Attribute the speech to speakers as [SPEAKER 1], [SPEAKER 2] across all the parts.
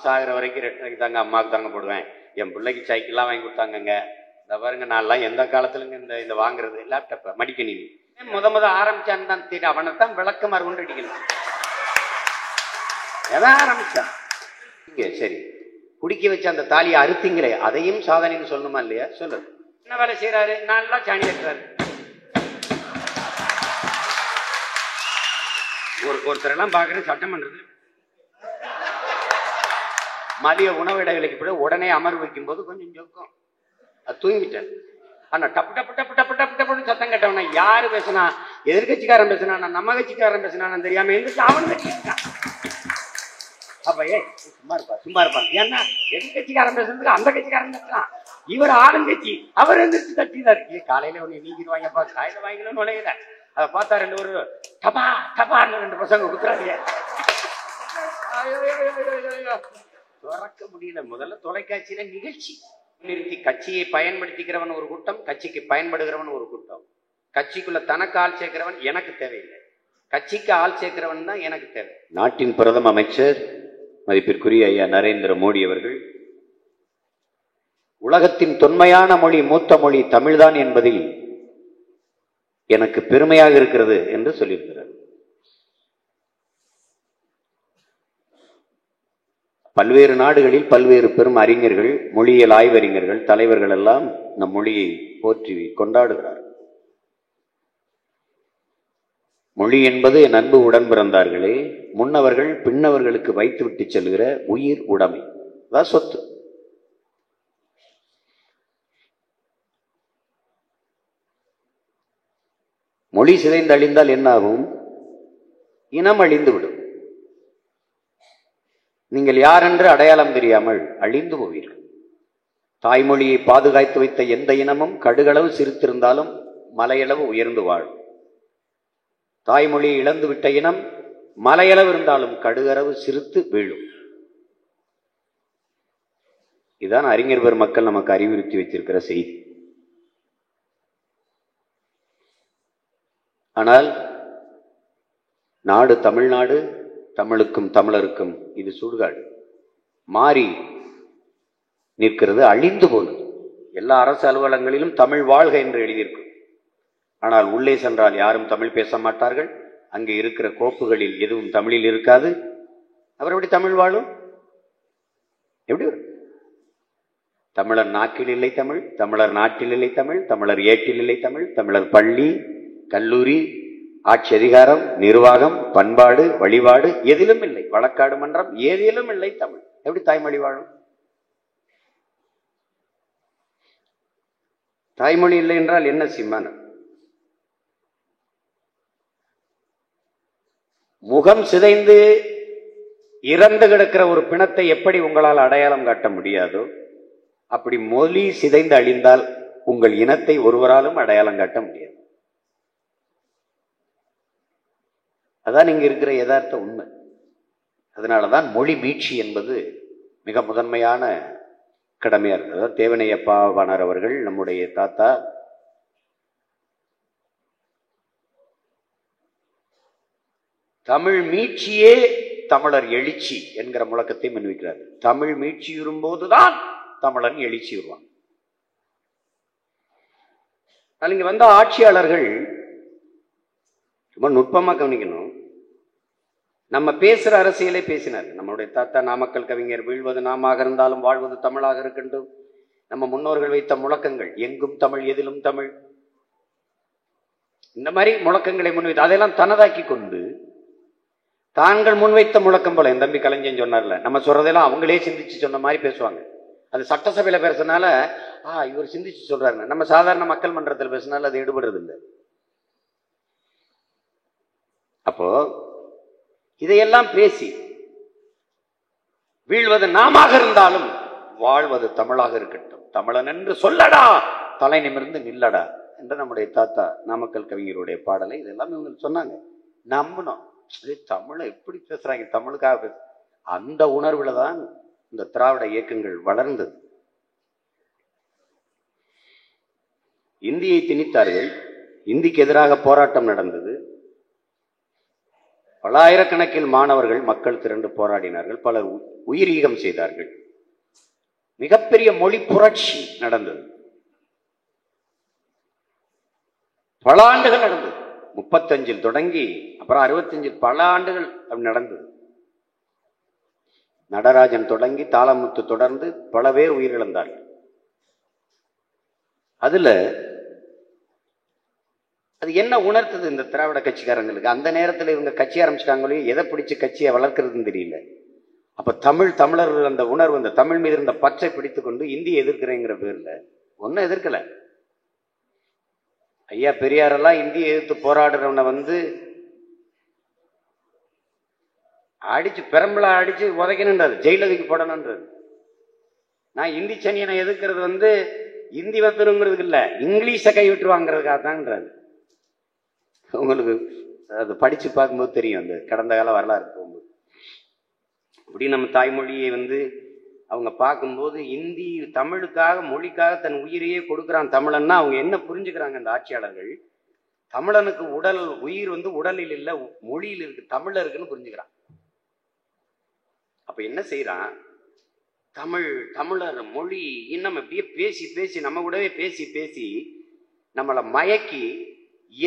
[SPEAKER 1] சாகிற வரைக்கும் 2 தாங்க அம்மாவுக்கு தாங்க போடுவேன். என் பிள்ளைக்கு சைக்கிள்லாம் வாங்கி கொடுத்தாங்கங்க. இதை பாருங்க, நான்லாம் எந்த காலத்துலங்க இந்த வாங்குறது லேப்டாப்பை மடிக்கணினி முத ஆரம்பிச்சான்னு தான் தெரியும். அவனைத்தான் விளக்கமாறு கொண்டு அடிக்கணும். எவன் ஆரம்பிச்சான்? சரி, குடிக்க வச்ச அந்த தாலியை அறுத்தீங்களே, அதையும் சாதனைன்னு சொல்லணுமா இல்லையா? சொல்லு. என்ன வேலை செய்யறாரு? நல்லா சாணி கட்டுறாரு. ஒருத்தர் எல்லாம் பாக்குறேன் சட்டமன்றத்தில் மதிய உணவு இடைவெளிக்கு கூட உடனே அமர்வு வைக்கும் போது கொஞ்சம் ஜொக்கம், அது தூங்கிட்டேன். ஆனா டப்பு டப்பு டப்பு டப்பு டப்பு டப்புன்னு சத்தம் கேட்டவன யாரு பேசினா, எதிர்கட்சிக்காரன் பேசினா நம்ம கட்சிக்காரன் பேசினான்னு தெரியாம எந்திரிச்சு அவனு கட்சிக்கான். அப்ப சும்மா இருப்பா. ஏன்னா எதிர்கட்சிக்காரன் பேசுறதுக்கு அந்த கட்சிக்காரன் பேசலாம், இவர் ஆளுங்கட்சி, அவர் எந்திரிச்சு தட்டினார். காலையில ஒண்ணு நீங்கிடுவாங்கப்பா, காலையில வாங்கலாம் நுழையில. அதை பார்த்தா 2 டபா டபான்னு 2 பசங்க குத்துறாங்க. துறக்க முடியல. முதல்ல தொலைக்காட்சியில நிகழ்ச்சி நிறுத்தி கட்சியை பயன்படுத்திக்கிறவன் ஒரு கூட்டம், கட்சிக்கு பயன்படுகிறவன் ஒரு கூட்டம். கட்சிக்குள்ள தனக்கு ஆள் சேர்க்கிறவன் எனக்கு தேவையில்லை, கட்சிக்கு ஆள் சேர்க்கிறவன் தான் எனக்கு தேவை. நாட்டின் பிரதம அமைச்சர் மதிப்பிற்குரிய ஐயா நரேந்திர மோடி அவர்கள் உலகத்தின் தொன்மையான மொழி, மூத்த மொழி தமிழ்தான் என்பதில் எனக்கு பெருமையாக இருக்கிறது என்று சொல்லியிருக்கிறார். பல்வேறு நாடுகளில் பல்வேறு பெரும் அறிஞர்கள், மொழியியல் ஆய்வறிஞர்கள், தலைவர்கள் எல்லாம் நம் மொழியை போற்றி கொண்டாடுகிறார். மொழி என்பது என் அன்பு உடன் பிறந்தார்களே, முன்னவர்கள் பின்னவர்களுக்கு வைத்துவிட்டு செல்கிற உயிர் உடைமை, அதான் சொத்து. மொழி சிதைந்து அழிந்தால் என்னாகும்? இனம் அழிந்துவிடும். நீங்கள் யார் என்று அடையாளம் தெரியாமல் அழிந்து போவீர்கள். தாய்மொழியை பாதுகாத்து வைத்த எந்த இனமும் கடுகளவு சிரித்திருந்தாலும் மலையளவு உயர்ந்து வாழும். தாய்மொழியை இழந்து விட்ட இனம் மலையளவு இருந்தாலும் கடுகளவு சிரித்து வீழும். இதுதான் அறிஞர் பெருமக்கள் நமக்கு அறிவுறுத்தி வைத்திருக்கிற செய்தி. ஆனால் நாடு தமிழ்நாடு, தமிழுக்கும் தமிழருக்கும் இது சுடுகாடு. மாறி நிற்கிறது, அழிந்து போனது. எல்லா அரசு அலுவலகங்களிலும் தமிழ் வாழ்க என்று எழுதியிருக்கும். ஆனால் உள்ளே சென்றால் யாரும் தமிழ் பேச மாட்டார்கள். அங்கே இருக்கிற கோப்புகளில் எதுவும் தமிழில் இருக்காது. அவர் எப்படி தமிழ் வாழும்? எப்படி வரும்? தமிழர் நாக்கில் இல்லை தமிழ், தமிழர் நாட்டில் இல்லை தமிழ், தமிழர் ஏட்டில் இல்லை தமிழ், தமிழர் பள்ளி கல்லூரி ஆட்சி அதிகாரம் நிர்வாகம் பண்பாடு வழிபாடு எதிலும் இல்லை, வழக்காடு மன்றம் ஏதிலும் இல்லை தமிழ். எப்படி தாய்மொழி வாழும்? தாய்மொழி இல்லை என்றால் என்ன சிம்மானம்? முகம் சிதைந்து இறந்து கிடக்கிற ஒரு பிணத்தை எப்படி உங்களால் அடையாளம் காட்ட முடியாதோ, அப்படி மொழி சிதைந்து அழிந்தால் உங்கள் இனத்தை ஒருவராலும் அடையாளம் காட்ட முடியாது. அதான் இங்க இருக்கிற யதார்த்த உண்மை. அதனாலதான் மொழி மீட்சி என்பது மிக முதன்மையான கடமையா இருக்கு. தேவனையப்பா வாணர் அவர்கள், நம்முடைய தாத்தா, தமிழ் மீட்சியே தமிழர் எழுச்சி என்கிற முழக்கத்தை முன்வைக்கிறார். தமிழ் மீட்சி வரும்போதுதான் தமிழன் எழுச்சி வருவான். இங்க வந்த ஆட்சியாளர்கள் ரொம்ப நுட்பமா கவனிக்கணும். நம்ம பேசுற அரசியலை பேசினார். நம்மளுடைய தாத்தா நாமக்கல் கவிஞர், வீழ்வது நாமாக இருந்தாலும் வாழ்வது தமிழாக இருக்கட்டும். நம்ம முன்னோர்கள் வைத்த முழக்கங்கள், எங்கும் தமிழ் எதிலும் தமிழ், இந்த மாதிரி முழக்கங்களை முன்வைத்து அதையெல்லாம் தனதாக்கி கொண்டு தாங்கள் முன்வைத்த முழக்கம் போல, என் தம்பி கலைஞன் சொன்னார்ல, நம்ம சொல்றதெல்லாம் அவங்களே சிந்திச்சு சொன்ன மாதிரி பேசுவாங்க. அது சட்டசபையில பேசுறதுனால இவர் சிந்திச்சு சொல்றாரு. நம்ம சாதாரண மக்கள் மன்றத்தில் பேசினால அது எடுபடுறது இல்லை. அப்போ இதையெல்லாம் பேசி வீழ்வது நாமாக இருந்தாலும் வாழ்வது தமிழாக இருக்கட்டும், தமிழன் என்று சொல்லடா, தலை நிமிர்ந்து நில்லடா என்று நம்முடைய தாத்தா நாமக்கல் கவிஞருடைய பாடலை இதெல்லாம் இவங்க சொன்னாங்க. நம்பணும், தமிழை எப்படி பேசுறாங்க, தமிழுக்காக பேச. அந்த உணர்வுல தான் இந்த திராவிட இயக்கங்கள் வளர்ந்தது. இந்தியை திணித்தார்கள், இந்திக்கு எதிராக போராட்டம் நடந்தது. பல்லாயிரக்கணக்கில் மாணவர்கள் மக்கள் திரண்டு போராடினார்கள், பலர் உயிரீகம் செய்தார்கள். மிகப்பெரிய மொழி புரட்சி நடந்தது. பல ஆண்டுகள் நடந்தது. 35 தொடங்கி அப்புறம் 65 பல ஆண்டுகள் நடந்தது. நடராஜன் தொடங்கி தாளமுத்து தொடர்ந்து பல பேர் உயிரிழந்தார்கள். அதுல அது என்ன உணர்த்தது இந்த திராவிட கட்சிக்காரங்களுக்கு? அந்த நேரத்தில் இவங்க கட்சி ஆரம்பிச்சிட்டாங்களோ, எதை பிடிச்சு கட்சியை வளர்க்கறதுன்னு தெரியல. அப்ப தமிழர் அந்த உணர்வு, அந்த தமிழ் மீது இருந்த பச்சை பிடித்துக் கொண்டு இந்திய எதிர்க்கிறேங்கிற பேர்ல ஒன்னும் எதிர்க்கல. ஐயா பெரியாரெல்லாம் இந்திய எதிர்த்து போராடுறவனை அடிச்சு பெரம்பலா அடிச்சு உதைக்கணுன்றது, ஜெயிலுக்கு போடணுன்றது. நான் இந்தி சனியனை எதிர்க்கிறது இந்தி வந்துருங்கிறதுக்கு இல்ல, இங்கிலீஷை கை விட்டுருவாங்கிறதுக்காக தான்ன்றது. உங்களுக்கு அது படிச்சு பார்க்கும்போது தெரியும், அந்த கடந்த கால வரலாறு போகும்போது. அப்படி நம்ம தாய்மொழியை அவங்க பார்க்கும்போது இந்தி தமிழுக்காக மொழிக்காக தன் உயிரையே கொடுக்குறான் தமிழன்னா அவங்க என்ன புரிஞ்சுக்கிறாங்க? அந்த ஆட்சியாளர்கள் தமிழனுக்கு உயிர் உடலில் இல்ல மொழியில் இருக்கு, தமிழ்ல இருக்குன்னு புரிஞ்சுக்கிறான். அப்ப என்ன செய்யறான்? தமிழர் மொழி இன்னும் அப்படியே பேசி பேசி நம்ம கூடவே பேசி பேசி நம்மளை மயக்கி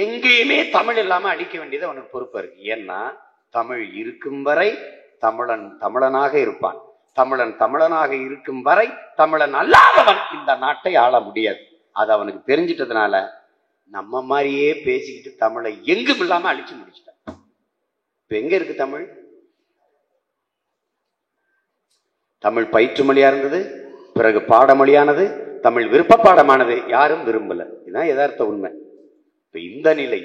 [SPEAKER 1] எங்கேயுமே தமிழ் இல்லாம அடிக்க வேண்டியது அவனுக்கு பொறுப்பா இருக்கு. ஏன்னா தமிழ் இருக்கும் வரை தமிழன் தமிழனாக இருப்பான். தமிழனாக இருக்கும் வரை தமிழன் அல்லாதவன் இந்த நாட்டை ஆள முடியாது. அது அவனுக்கு தெரிஞ்சிட்டதுனால நம்ம மாதிரியே பேசிக்கிட்டு தமிழை எங்கும் இல்லாம அழிச்சு முடிச்சிட்டான். இப்ப எங்க இருக்கு தமிழ்? தமிழ் பயிற்று மொழியா இருந்தது, பிறகு பாடமொழியானது, தமிழ் விருப்ப பாடமானது. யாரும் விரும்பல. இதுதான் யதார்த்த உண்மை. இப்ப இந்த நிலை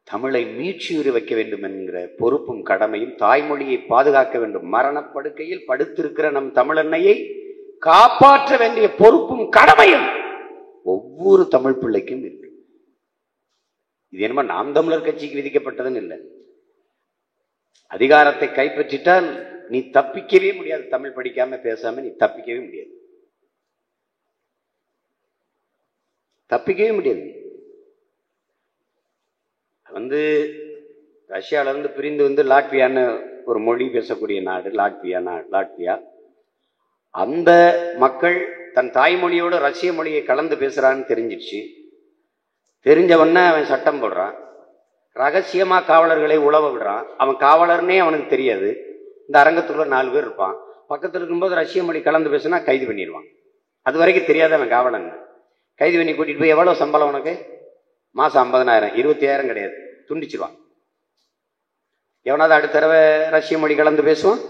[SPEAKER 1] தமிழை மீட்சியுற வைக்க வேண்டும் என்கிற பொறுப்பும் கடமையும், தாய்மொழியை பாதுகாக்க வேண்டும், மரணப்படுக்கையில் படுத்திருக்கிற நம் தமிழன்னையை காப்பாற்ற வேண்டிய பொறுப்பும் கடமையும் ஒவ்வொரு தமிழ் பிள்ளைக்கும் இருக்கு. இது என்னமோ நாம் தமிழர் கட்சிக்கு விதிக்கப்பட்டதுன்னு இல்லை. அதிகாரத்தை கைப்பற்றிட்டால் நீ தப்பிக்கவே முடியாது. தமிழ் படிக்காம பேசாம நீ தப்பிக்கவே முடியாது, தப்பிக்கவே முடியாது. ரஷ்யால இருந்து பிரிந்து லாட்வியான்னு ஒரு மொழி பேசக்கூடிய நாடு லாட்வியா. அந்த மக்கள் தன் தாய்மொழியோட ரஷ்ய மொழியை கலந்து பேசுறான்னு தெரிஞ்சிடுச்சு. தெரிஞ்சவன அவன் சட்டம் போடுறான், ரகசியமா காவலர்களை உழவ விடுறான். அவன் காவலர்னே அவனுக்கு தெரியாது. இந்த அரங்கத்துக்குள்ள 4 பேர் இருப்பான். பக்கத்தில் இருக்கும்போது ரஷ்ய மொழி கலந்து பேசுனா கைது பண்ணிடுவான். அது வரைக்கும் தெரியாத அவன் காவலன். கைது பண்ணி கூட்டிட்டு போய் எவ்வளவு சம்பளம் உனக்கு? மாசம் 50,000, 20,000 கிடையாது, துண்டிச்சிருவான். எவனாவது அடுத்த தடவை ரஷ்ய மொழி கலந்து பேசுவான்?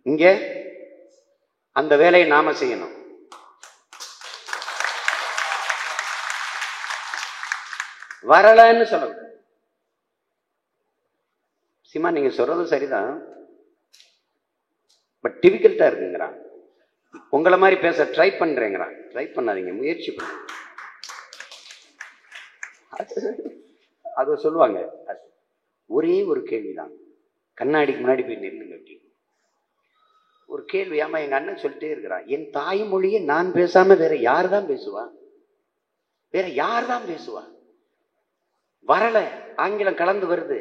[SPEAKER 1] இங்க அந்த வேலையை நாம செய்யணும். வரலன்னு சொல்ல சிமா, நீங்க சொல்றது சரிதான், பட் டிஃபிகல்ட்டா இருக்குங்கிறான். உங்களை மாதிரி பேச ட்ரை பண்றேங்கிறான். ட்ரை பண்ணாதீங்க, முயற்சி பண்ணுங்க. அது சொல்லுவாங்க. ஒரே ஒரு கேள்விதான், கண்ணாடிக்கு முன்னாடி போய் நில்லுங்க அப்படி ஒரு கேள்வி. ஆமா, எங்க அண்ணன் சொல்லிட்டே இருக்கிறான், என் தாய்மொழியை நான் பேசாம வேற யாரு தான் பேசுவா? வேற யாரு தான் பேசுவா? வரல, ஆங்கிலம் கலந்து வருது,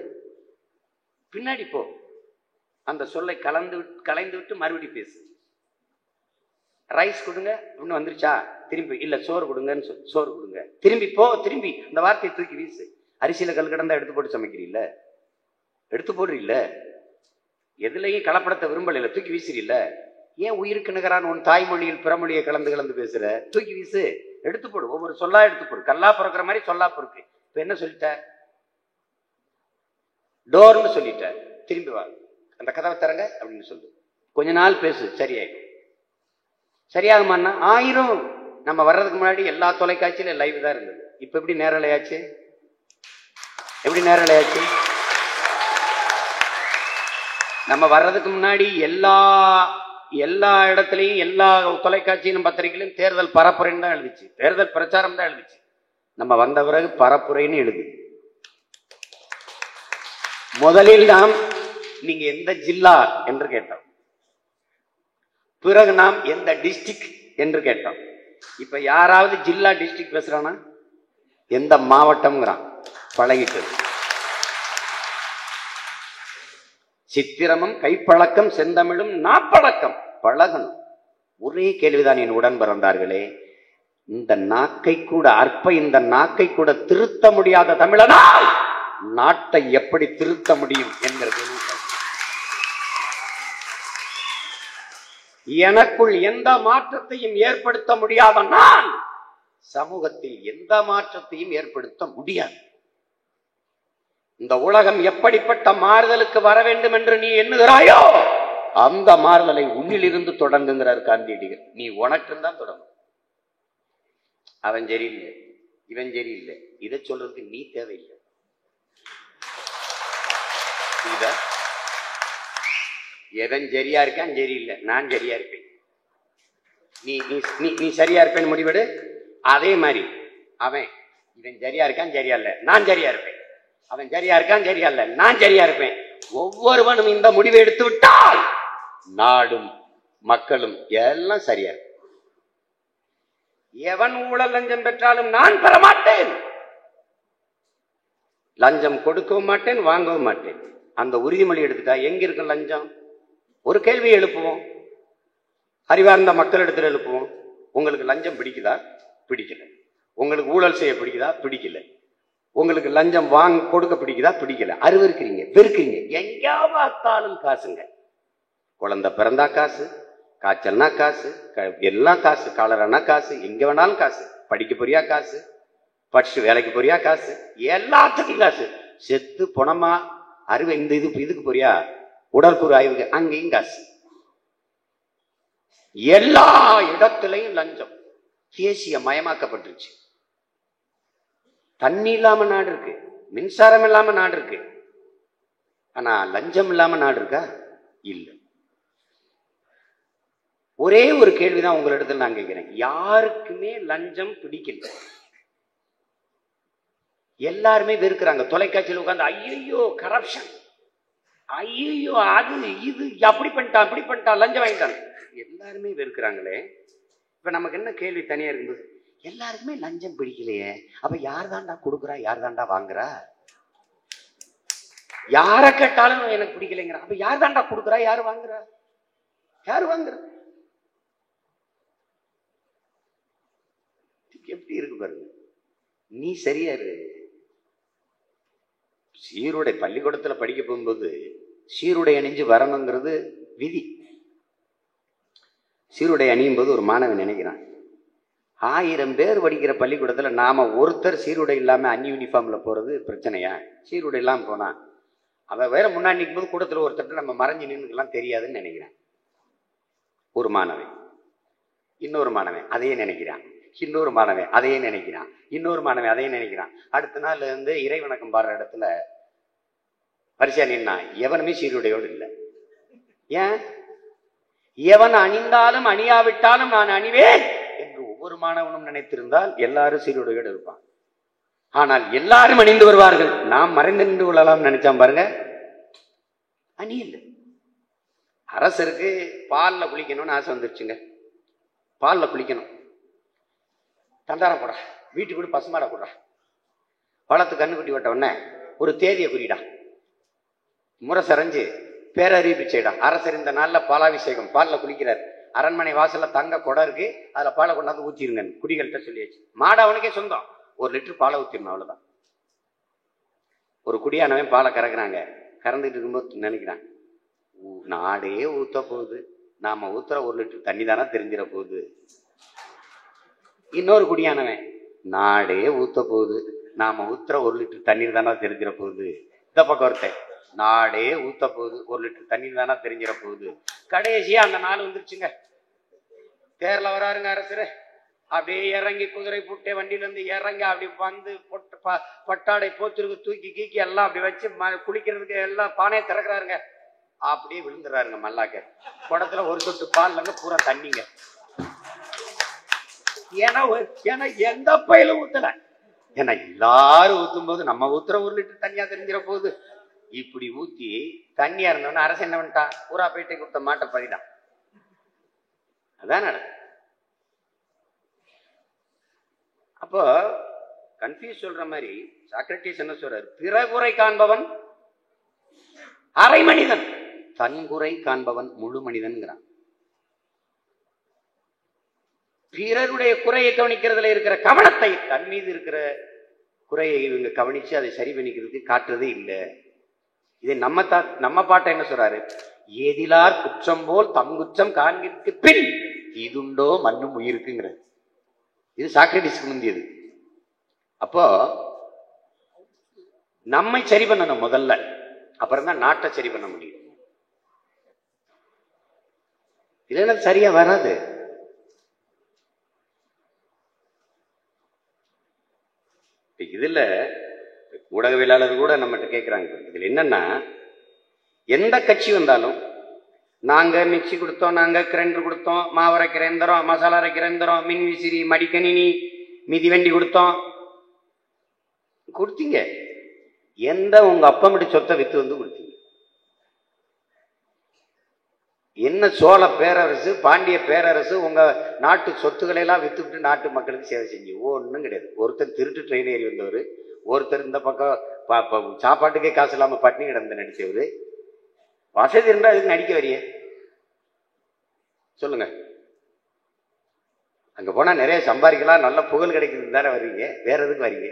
[SPEAKER 1] பின்னாடி போ, அந்த சொல்லை கலைந்து விட்டு மறுபடி பேசு. ரைஸ் கொடுங்க அப்படின்னு வந்துருச்சா, திரும்பி இல்ல சோறு கொடுங்கன்னு சோறு கொடுங்க, திரும்பி போ, திரும்பி அந்த வார்த்தையை தூக்கி வீசு. அரிசியில கல் கிடந்தா எடுத்து போட்டு சமைக்கிறீல்ல, எடுத்து போடுறீல்ல, எதுலையும் கலப்படத்தை விரும்பல, தூக்கி வீசுறீல்ல. ஏன் உயிருக்கு நிகரான உன் தாய்மொழியில் பிறமொழியை கலந்து பேசுற? தூக்கி வீசு, எடுத்து போடு, ஒவ்வொரு சொல்லா எடுத்து போடு. கல்லா பிறக்கிற மாதிரி சொல்லா பொறுக்கு. இப்ப என்ன சொல்லிட்ட? டோர்னு சொல்லிட்ட, திரும்பி வா, அந்த கதவை தரங்க அப்படின்னு சொல்லு. கொஞ்ச நாள் பேசு, சரியாயிடும். சரியாகுமான்னா ஆயிரும். நம்ம வர்றதுக்கு முன்னாடி எல்லா தொலைக்காட்சியில லைவ் தான் இருந்தது. இப்ப எப்படி நேரலையாச்சு? எப்படி நேரலையாச்சு? நம்ம வர்றதுக்கு முன்னாடி எல்லா இடத்துலையும் எல்லா தொலைக்காட்சியிலும் பத்திரிகையிலும் தேர்தல் பரப்புரைன்னு தான் எழுதிச்சு, தேர்தல் பிரச்சாரம் தான் எழுதிச்சு. நம்ம வந்த பிறகு பரப்புரைன்னு எழுது. முதலில் நாம் நீங்க எந்த ஜில்லா என்று கேட்டோம், பிறகு நாம் எந்த டிஸ்ட்ரிக்ட் என்று கேட்டோம். இப்ப யாராவது ஜில்லா டிஸ்ட்ரிக்ட் பேசுறானா? எந்த மாவட்டம்ங்கிறான். பழகிட்டது. சித்திரமும் கைப்பழக்கம் செந்தமிழும் நாப்பழக்கம் பழகணும். ஒரே கேள்விதான் என் உடன் பிறந்தார்களே, இந்த நாக்கை கூட இந்த நாக்கை கூட திருத்த முடியாத தமிழனால் நாட்டை எப்படி திருத்த முடியும் என்கிறது. எனக்குள் எந்த மாற்றத்தையும் ஏற்படுத்த முடியாத நான் சமூகத்தில் எந்த மாற்றத்தையும் ஏற்படுத்த முடியாது. இந்த உலகம் எப்படிப்பட்ட மாறுதலுக்கு வர வேண்டும் என்று நீ எண்ணுகிறாயோ அந்த மாறுதலை உன்னிலிருந்து தொடங்குங்கிறார் காந்தியடிகள். நீ உனக்கு தான் தொடங்கும். அவன் சரியில்லை, இவன் சரியில்லை, இதை சொல்றதுக்கு நீ தேவையில்லை. எவன் சரியா இருக்கான் சரியில்லை, நான் சரியா இருப்பேன். நீ நீ நீ சரியா இருப்பேன்னு முடிவெடு. அதே மாதிரி இவன் சரியா இருக்கான் சரியா இல்லை, நான் சரியா இருப்பேன். அவன் சரியா இருக்கான் சரியா இல்லை, நான் சரியா இருப்பேன். ஒவ்வொருவனும் இந்த முடிவை எடுத்து விட்டால் நாடும் மக்களும் எல்லாம் சரியா இருக்கும். எவன் ஊழல் லஞ்சம் பெற்றாலும் நான் பெற மாட்டேன், லஞ்சம் கொடுக்கவும் மாட்டேன், வாங்கவும் மாட்டேன். அந்த உறுதிமொழி எடுத்துட்டா எங்க இருக்கு லஞ்சம்? ஒரு கேள்வியை எழுப்புவோம், அறிவார்ந்த மக்கள் இடத்துல எழுப்புவோம். உங்களுக்கு லஞ்சம் பிடிக்குதா? பிடிக்கல. உங்களுக்கு ஊழல் செய்ய பிடிக்குதா? பிடிக்கல. உங்களுக்கு லஞ்சம் கொடுக்க பிடிக்குதா? பிடிக்கல. அருவருக்கிறீங்க, வெறுக்கிறீங்க. எங்கேயா பார்த்தாலும் காசுங்க. குழந்தை பிறந்தா காசு, காய்ச்சல்னா காசு, எல்லாம் காசு, காலரானா காசு, எங்க வேணாலும் காசு. படிக்க போறியா காசு, படிச்சு வேலைக்கு போறியா காசு, எல்லாத்துக்கும் காசு. செத்து பொணமா அறுவை இந்த இதுக்கு போறியா, உடற்கூறு ஆய்வுக்கு அங்கேயும் காசு. எல்லா இடத்திலையும் லஞ்சம் தேசிய மயமாக்கப்பட்டுருச்சு. தண்ணி இல்லாம நாடு இருக்கு, மின்சாரம் இல்லாம நாடு இருக்கு. ஆனா லஞ்சம் இல்லாம நாடு இருக்கா? இல்ல. ஒரே ஒரு கேள்விதான் உங்களிடத்துல நான் கேட்கிறேன். யாருக்குமே லஞ்சம் பிடிக்கல, எல்லாருமே வெறுக்கிறாங்க. தொலைக்காட்சியில் உட்கார்ந்து ஐயோ கரப்ஷன், ஐயோ அது இது, அப்படி பண்ணிட்டான் அப்படி பண்ணிட்டான், லஞ்சம் வாங்கிட்டான், எல்லாருமே வெறுக்கிறாங்களே. இப்ப நமக்கு என்ன கேள்வி தனியா இருக்குது? எல்லாருக்குமே லஞ்சம் பிடிக்கலையே, அப்ப யார் தாண்டா கொடுக்குறா, யார் தாண்டா வாங்குறா? யார கேட்டாலும் எனக்கு பிடிக்கலைங்கிற, அப்ப யார் தாண்டா கொடுக்குறா, யாரு வாங்குறா? யாரு வாங்குற? எப்படி இருக்கு பாருங்க. நீ சரியா இரு. சீருடை பள்ளிக்கூடத்துல படிக்க போகும்போது சீருடை அணிஞ்சு வரணுங்கிறது விதி. சீருடை அணியும் போது ஒரு மாணவன் நினைக்கிறான், 1000 பேர் படிக்கிற பள்ளிக்கூடத்துல நாம ஒருத்தர் சீருடை இல்லாம அன்யூனிஃபார்ம்ல போறது பிரச்சனையா? சீருடை இல்லாம போனா அவன் வேற முன்னாடி நிற்கும் போது கூடத்துல ஒருத்தர் நம்ம மறைஞ்சு நின்றுலாம் தெரியாதுன்னு நினைக்கிறான் ஒரு மாணவன். இன்னொரு மாணவன் அதையே நினைக்கிறான், இன்னொரு மாணவன் அதையே நினைக்கிறான், இன்னொரு மாணவன் அதையே நினைக்கிறான். அடுத்த நாள் இருந்து இறைவணக்கம் பாடுற இடத்துல பரிசா நின்னா எவனுமே சீருடையோடு இல்லை. ஏன்? எவன் அணிந்தாலும் அணியாவிட்டாலும் நான் அணிவேன் என்று ஒவ்வொரு மாணவனும் நினைத்திருந்தால் எல்லாரும் சீருடையோடு இருப்பான். ஆனால் எல்லாரும் அணிந்து வருவார்கள், நாம் மறைந்து நின்று கொள்ளலாம் நினைச்சான் பாருங்க, அணி இல்லை. அரசருக்கு பால்ல குளிக்கணும்னு ஆசை வந்துருச்சுங்க. பால்ல குளிக்கணும், தண்டாரம் போடா, வீட்டுக்கு கூட பசுமாடா போடா, பழத்து கண்ணுக்குட்டி விட்ட உடனே ஒரு தேதியை குறிடா, முறை செறைஞ்சு பேரறிவிப்பு செய்யடா. அரசர் இந்த நாள்ல பாலாபிஷேகம், பால்ல குளிக்கிறார். அரண்மனை வாசல்ல தங்க குடம் இருக்கு, அதுல பாலை கொண்டாந்து ஊத்திருங்க குடிகள்கிட்ட சொல்லியாச்சு. மாடு அவனுக்கே சொந்தம், 1 லிட்டர் பாலை ஊத்திடணும், அவ்வளவுதான். ஒரு குடியானவன் பாலை கறக்குறாங்க, கறந்துட்டு இருக்கும்போது நினைக்கிறான், நாடே ஊத்த போகுது, நாம ஊத்துற 1 லிட்டர் தண்ணி தானே தெரிஞ்சிட போகுது. இன்னொரு குடியானவன், நாடே ஊத்த போகுது, நாம ஊத்துற 1 லிட்டர் தண்ணீர் தானே தெரிஞ்சிட போகுது. இந்த பக்கம் ஒருத்தன், நாடே ஊத்த போகுது, 1 லிட்டர் தண்ணீர் தானே தெரிஞ்சிட போகுது. கடைசியா அந்த நாள் வந்துருச்சுங்க. தேர்ல வராருங்க அரசரு, அப்படியே இறங்கி குதிரை பூட்டை வண்டியில இருந்து இறங்கி அப்படி வந்து பட்டாடை போத்திருக்கு தூக்கி கீக்கி எல்லாம் அப்படி வச்சு குளிக்கிறதுக்கு எல்லாம் பானையை திறக்கிறாருங்க. அப்படியே விழுந்துறாருங்க மல்லாக்க. குடத்துல ஒரு சொட்டு பால்ல பூரா தண்ணிங்க. ஏன்னா எந்த பயிலும் ஊத்தல, ஏன்னா எல்லாரும் ஊத்தும் போது நம்ம ஊத்துற 1 லிட்டர் தண்ணியா தெரிஞ்சிட போகுது. இப்படி ஊத்தி தண்ணியா இருந்தோன்னு அரசு என்ன பண்ணிட்டான், ஊரா பேட்டை கொடுத்த மாட்டை பறிதான். அதான் நடக்கும். அப்போ கன்ஃபியூஸ் சொல்ற மாதிரி சாக்ரட்டிஸ் என்ன சொல்றாரு? பிறகுறை காண்பவன் அரை மனிதன், தன்குறை காண்பவன் முழு மனிதன்கிறான். பிறருடைய குறையை கவனிக்கிறதுல இருக்கிற கவனத்தை தன் மீது இருக்கிற குறையை இவங்க கவனிச்சு அதை சரி பண்ணிக்கிறதுக்கு காட்டுறதே இல்லை. இதை நம்ம பாட்டை என்ன சொல்றாரு? ஏதிலார் குற்றம் போல் தம் குற்றம் காண்கிறதுக்கு பின் இதுண்டோ மண்ணும் உயிருக்குங்கிறது. இது சாக்ரட்டிஸ்க்கு முந்தியது. அப்போ நம்மை சரி பண்ணணும் முதல்ல, அப்புறம் தான் நாட்டை சரி பண்ண முடியும். இல்லைன்னா சரியா வராது. இதுல ஊடகவியலாளர் கூட நம்மகிட்ட கேட்கிறாங்க, இதுல என்னன்னா, எந்த கட்சி வந்தாலும் நாங்க மிக்சி கொடுத்தோம், நாங்க கிரைண்டர் கொடுத்தோம், மாவரைக்கிற எந்திரம், மசாலா அரைக்கிற எந்திரம், மின் விசிறி, மடிக்கணினி, மிதிவண்டி கொடுத்தோம். கொடுத்தீங்க. எந்த உங்க அப்பமிட்டு சொத்தை வித்து வந்து கொடுத்தீங்க? என்ன சோழ பேரரசு, பாண்டிய பேரரசு உங்க நாட்டு சொத்துக்களை எல்லாம் வித்துவிட்டு நாட்டு மக்களுக்கு சேவை செஞ்சு ஒன்றும் கிடையாது. ஒருத்தர் திருட்டு ட்ரெயின் ஏறி வந்தவர், ஒருத்தர் இந்த பக்கம் சாப்பாட்டுக்கே காசு இல்லாம பட்டினி கிடந்து நடிச்சவர். வசதி இருந்தா அதுக்கு நடிக்க வரிய சொல்லுங்க. அங்க போனா நிறைய சம்பாதிக்கலாம், நல்ல புகழ் கிடைக்குது தானே வர்றீங்க, வேற எதுக்கு வர்றீங்க?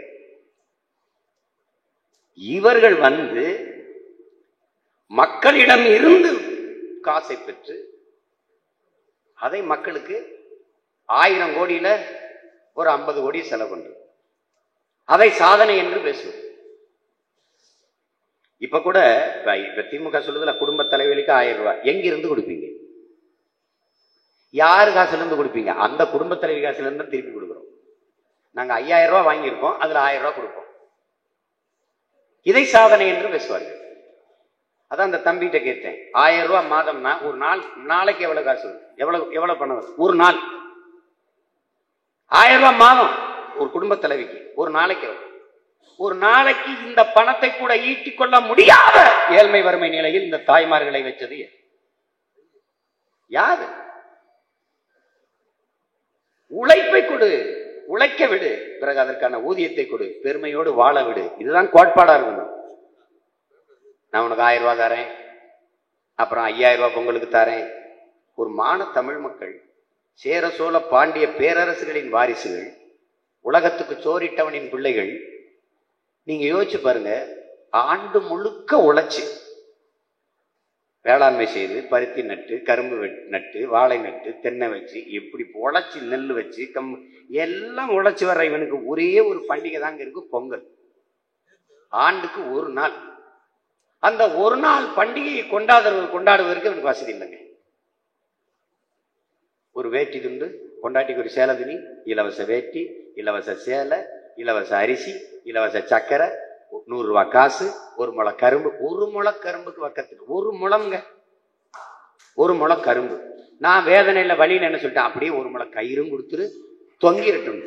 [SPEAKER 1] இவர்கள் வந்து மக்களிடம் இருந்து காசை பெற்று அதை மக்களுக்கு 1000 கோடியில ஒரு 50 கோடி செலவு பண்றது, அதை சாதனை என்று பேசுவது. இப்ப கூட இப்ப திமுக சொல்லுதுல குடும்ப தலைவலிக்கு 1000 ரூபாய் எங்கிருந்து கொடுப்பீங்க? யாரு காசுல இருந்து கொடுப்பீங்க? அந்த குடும்ப தலைவி காசுல இருந்து திருப்பி கொடுக்குறோம். நாங்க 5000 ரூபாய் வாங்கியிருக்கோம், அதுல 1000 ரூபாய் கொடுப்போம். இதை சாதனை என்று பேசுவார்கள். அதான் அந்த தம்பிகிட்ட கேட்டேன், 1000 ரூபாய் மாதம்னா ஒரு நாளைக்கு எவ்வளவு காசு, எவ்வளவு பணம் வரும்? ஒரு நாள் 1000 ரூபாய் மாதம் ஒரு குடும்ப தலைவிக்கு ஒரு நாளைக்கு வரும். ஒரு நாளைக்கு இந்த பணத்தை கூட ஈட்டிக் கொள்ள முடியாத ஏழ்மை வறுமை நிலையில் இந்த தாய்மார்களை வச்சது யாரு? உழைப்பை கொடு, உழைக்க விடு, பிறகு அதற்கான ஊதியத்தை கொடு, பெருமையோடு வாழ விடு. இதுதான் கோட்பாடா இருக்கணும். நான் உனக்கு 1000 ரூபாய் தரேன், அப்புறம் 5000 ரூபாய் பொங்கலுக்கு தரேன். ஒரு மான தமிழ் மக்கள், சேர சோழ பாண்டிய பேரரசுகளின் வாரிசுகள், உலகத்துக்கு சோறிட்டவனின் பிள்ளைகள். நீங்க யோசிச்சு பாருங்க, ஆண்டு முழுக்க உழைச்சு வேளாண்மை செய்து பருத்தி நட்டு, கரும்பு நட்டு, வாழை நட்டு, தென்னை வச்சு, எப்படி உழைச்சி நெல் வச்சு எல்லாம் உழைச்சி வர்ற இவனுக்கு ஒரே ஒரு பண்டிகை தாங்க இருக்கு, பொங்கல். ஆண்டுக்கு ஒரு நாள். அந்த ஒரு நாள் பண்டிகையை கொண்டாடுவதற்கு எனக்கு வசதி இல்லைங்க. ஒரு வேட்டி துண்டு, பொண்டாட்டிக்கு ஒரு சேலை துணி, இலவச வேட்டி, இலவச சேலை, இலவச அரிசி, இலவச சக்கரை, 100 ரூபாய் காசு, ஒரு முளை கரும்பு. ஒரு முளை கரும்புக்கு பக்கத்துல ஒரு முளம்ங்க, ஒரு முளை கரும்பு. நான் வேதனையில வழியில என்ன சொல்லிட்டேன், அப்படியே ஒரு முளை கயிறும் கொடுத்துரு, தொங்கிரட்டும்.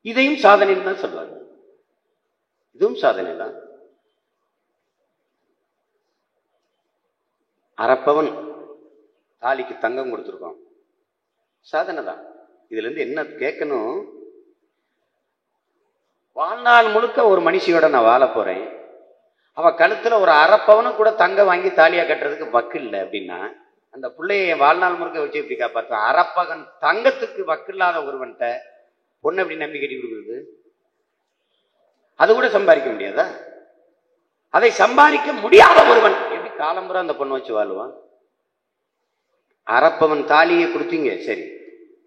[SPEAKER 1] இதையும் சாதனைன்னு தான் சொல்றாங்க. இதுவும் சாதனை தான். அரப்பவன் தாலிக்கு தங்கம் கொடுத்துருக்கோம், சாதனை தான். இதுல இருந்து என்ன கேட்கணும், வாழ்நாள் முழுக்க ஒரு மனுஷியோட நான் வாழ போறேன், அவ கழுத்துல ஒரு அரப்பவனும் கூட தங்க வாங்கி தாலியா கட்டுறதுக்கு வக்கு இல்லை அப்படின்னா, அந்த பிள்ளைய வாழ்நாள் முழுக்க வச்சு எப்படி காப்பாற்ற? அரப்பகன் தங்கத்துக்கு வக்கு இல்லாத ஒருவன்ட்ட பொண்ணு எப்படி நம்பி கட்டி கொடுக்குறது? அது கூட சம்பாதிக்க முடியாதா? அதை சம்பாதிக்க முடியாத ஒருவன் எப்படி காலம்புற அந்த பொண்ணை வச்சு வாழ்வான்? அரப்பவன் தாலியை கொடுத்தீங்க, சரி,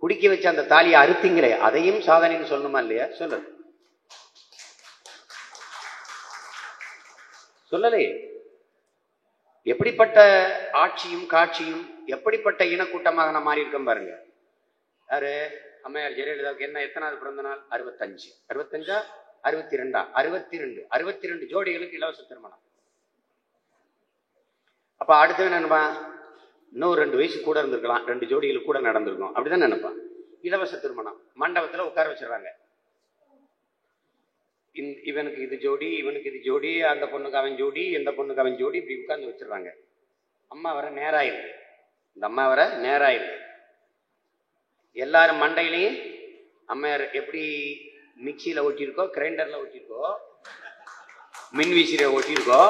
[SPEAKER 1] குடிக்க வச்சு அந்த தாலியை அறுத்தீங்களே, அதையும் சாதனைன்னு சொல்லணுமா இல்லையா? சொல்லு, சொல்லலே. எப்படிப்பட்ட ஆட்சியும் காட்சியும், எப்படிப்பட்ட இனக்கூட்டமாக நான் மாறி இருக்கேன் பாருங்க. யாரு? அம்மையார் ஜெயலலிதாவுக்கு என்ன எத்தனாவது பிறந்த நாள்? 65. 65 62 62 ஜோடிகளுக்கு இலவச திருமணம். அப்ப அடுத்தவன் நினைப்பான், இன்னும் 2 வயசு கூட இருந்திருக்கலாம், 2 ஜோடிகளுக்கு கூட நடந்திருக்கும், அப்படிதான் நினைப்பான். இலவச திருமணம் மண்டபத்துல உட்கார வச்சிடறாங்க. இவனுக்கு இது ஜோடி, இவனுக்கு இது ஜோடி, அந்த பொண்ணுக்கு அவன் ஜோடி, இந்த பொண்ணுக்கு அவன் ஜோடி, இப்படி உட்கார்ந்து வச்சிடறாங்க. அம்மா வர நேராயிருது, இந்த அம்மா வர நேராயிருது. எல்லாரும் மண்டையிலையும் அம்மையார் எப்படி மிக்சியில ஓட்டியிருக்கோ, கிரைண்டர்ல ஓட்டியிருக்கோ, மின்விசிறிய ஓட்டியிருக்கோ,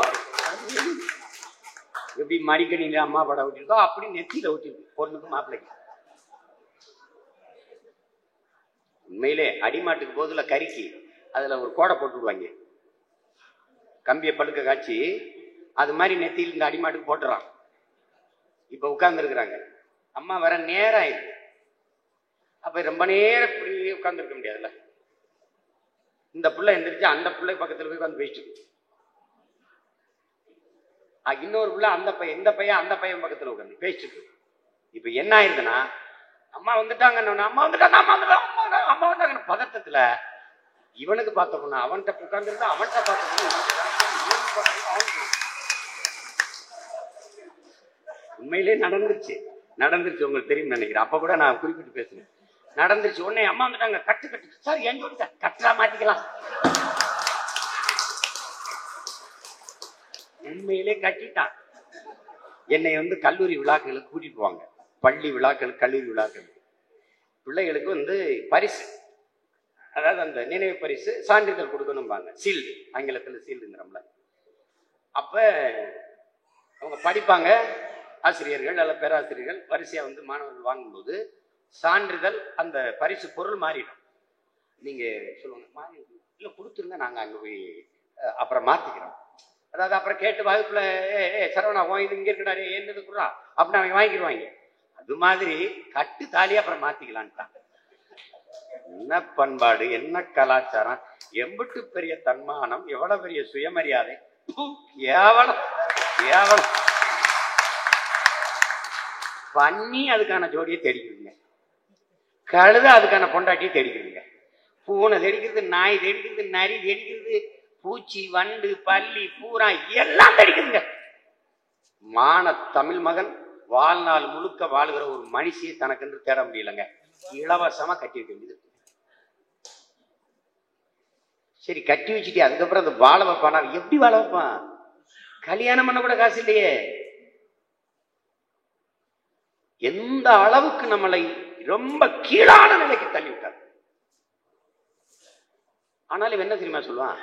[SPEAKER 1] எப்படி மடிக்கணியில அம்மா படம் ஓட்டியிருக்கோ அப்படி நெத்தியில ஓட்டிருக்கு பொண்ணுக்கு மாப்பிள்ளைக்கு. உண்மையிலே அடிமாட்டுக்கு போதுல கறிக்கு அதுல ஒரு கோடை போட்டு விடுவாங்க, கம்பியை படுக்க காய்ச்சி அது மாதிரி நெத்தியில் இந்த அடிமாட்டுக்கு போட்டுறான். இப்ப உட்கார்ந்து இருக்கிறாங்க, அம்மா வர நேரம் ஆயிடுது. அப்ப ரொம்ப நேரம் இப்படி உட்கார்ந்து இருக்க முடியாதுல்ல. இந்த பிள்ளை எந்திரிச்சு அந்த பிள்ளை பக்கத்துல போய் உட்காந்து பேசிட்டு, இன்னொரு பிள்ளை அந்த பையன், இந்த பையன் அந்த பையன் பக்கத்துல உட்காந்து பேசிட்டு. இப்ப என்ன ஆயிருதுன்னா, அம்மா வந்துட்டாங்க, அம்மா வந்துட்டாங்க, அம்மா வந்துட்டாங்க, அம்மா வந்தாங்க பதட்டத்துல இவனுக்கு பார்த்த பொண்ணு அவன்கிட்ட உட்கார்ந்து இருந்தா அவன்கிட்ட பார்த்த பொண்ணு உண்மையிலே நடந்துருச்சு. உங்களுக்கு தெரியும் நினைக்கிறேன். அப்ப கூட நான் குறிப்பிட்டு பேசுறேன். நடந்துருச்சு. உடனே அம்மா வந்துட்டாங்க, கட்டு கட்டு சார் எங்க விட்டு கட்டா மாட்டிக்கலாம். உண்மையிலே கட்டிட்டான். என்னை வந்து கல்லூரி விழாக்களுக்கு கூட்டிட்டு போவாங்க, பள்ளி விழாக்கள், கல்லூரி விழாக்கள். பிள்ளைகளுக்கு பரிசு, அதாவது அந்த நினைவு பரிசு, சான்றிதழ் கொடுக்கணும்பாங்க, சீல்டு, ஆங்கிலத்தில் சீல்டுங்கிறோம்ல. அப்ப அவங்க படிப்பாங்க, ஆசிரியர்கள் அல்ல பேராசிரியர்கள் வரிசையா மாணவர்கள் வாங்கும்போது சான்றிதழ் அந்த பரிசு பொருள் மாறிடும். நீங்க சொல்லுவாங்க மாறி இல்ல கொடுத்துருங்க, நாங்க அங்க போய் அப்புறம் மாத்திக்கிறோம். அதாவது அப்புறம் கேட்டு வகுப்புல சரவணா இது இங்க இருக்கிறாரு என்னது குறா அப்படின்னு அவங்க வாங்கிடுவாங்க. அது மாதிரி கட்டு தாலி அப்புறம் மாத்திக்கலான்ட்டான். என்ன பண்பாடு, என்ன கலாச்சாரம், எம்பிட்டு பெரிய தன்மானம், எவ்வளவு பெரிய சுயமரியாதை. கேவலம் கேவலம். பண்ணி அதுக்கான ஜோடியை தேடிக்கிறீங்க, கழுத அதுக்கான பொண்டாட்டியை தேடிக்கிறீங்க, பூனை தேடிக்கிறது, நாய் தேடிக்கிறது, நரி தேடிக்கிறது, பூச்சி, வண்டு, பல்லி, பூரா எல்லாம் தேடிக்கிறீங்க. மான தமிழ் மகன் வாழ்நாள் முழுக்க வாழுகிற ஒரு மனுஷியை தனக்கென்று தேட முடியலங்க, இலவசமா கட்டி வைக்க வேண்டியது. சரி கட்டி வச்சுட்டு அதுக்கப்புறம் அந்த வாழ வைப்பானா? எப்படி வாழ வைப்பான்? கல்யாணம் பண்ண கூட காசு இல்லையே. எந்த அளவுக்கு நம்மளை ரொம்ப கீழான நிலைக்கு தள்ளி விட்டார். ஆனாலும் என்ன தெரியுமா சொல்லுவான்,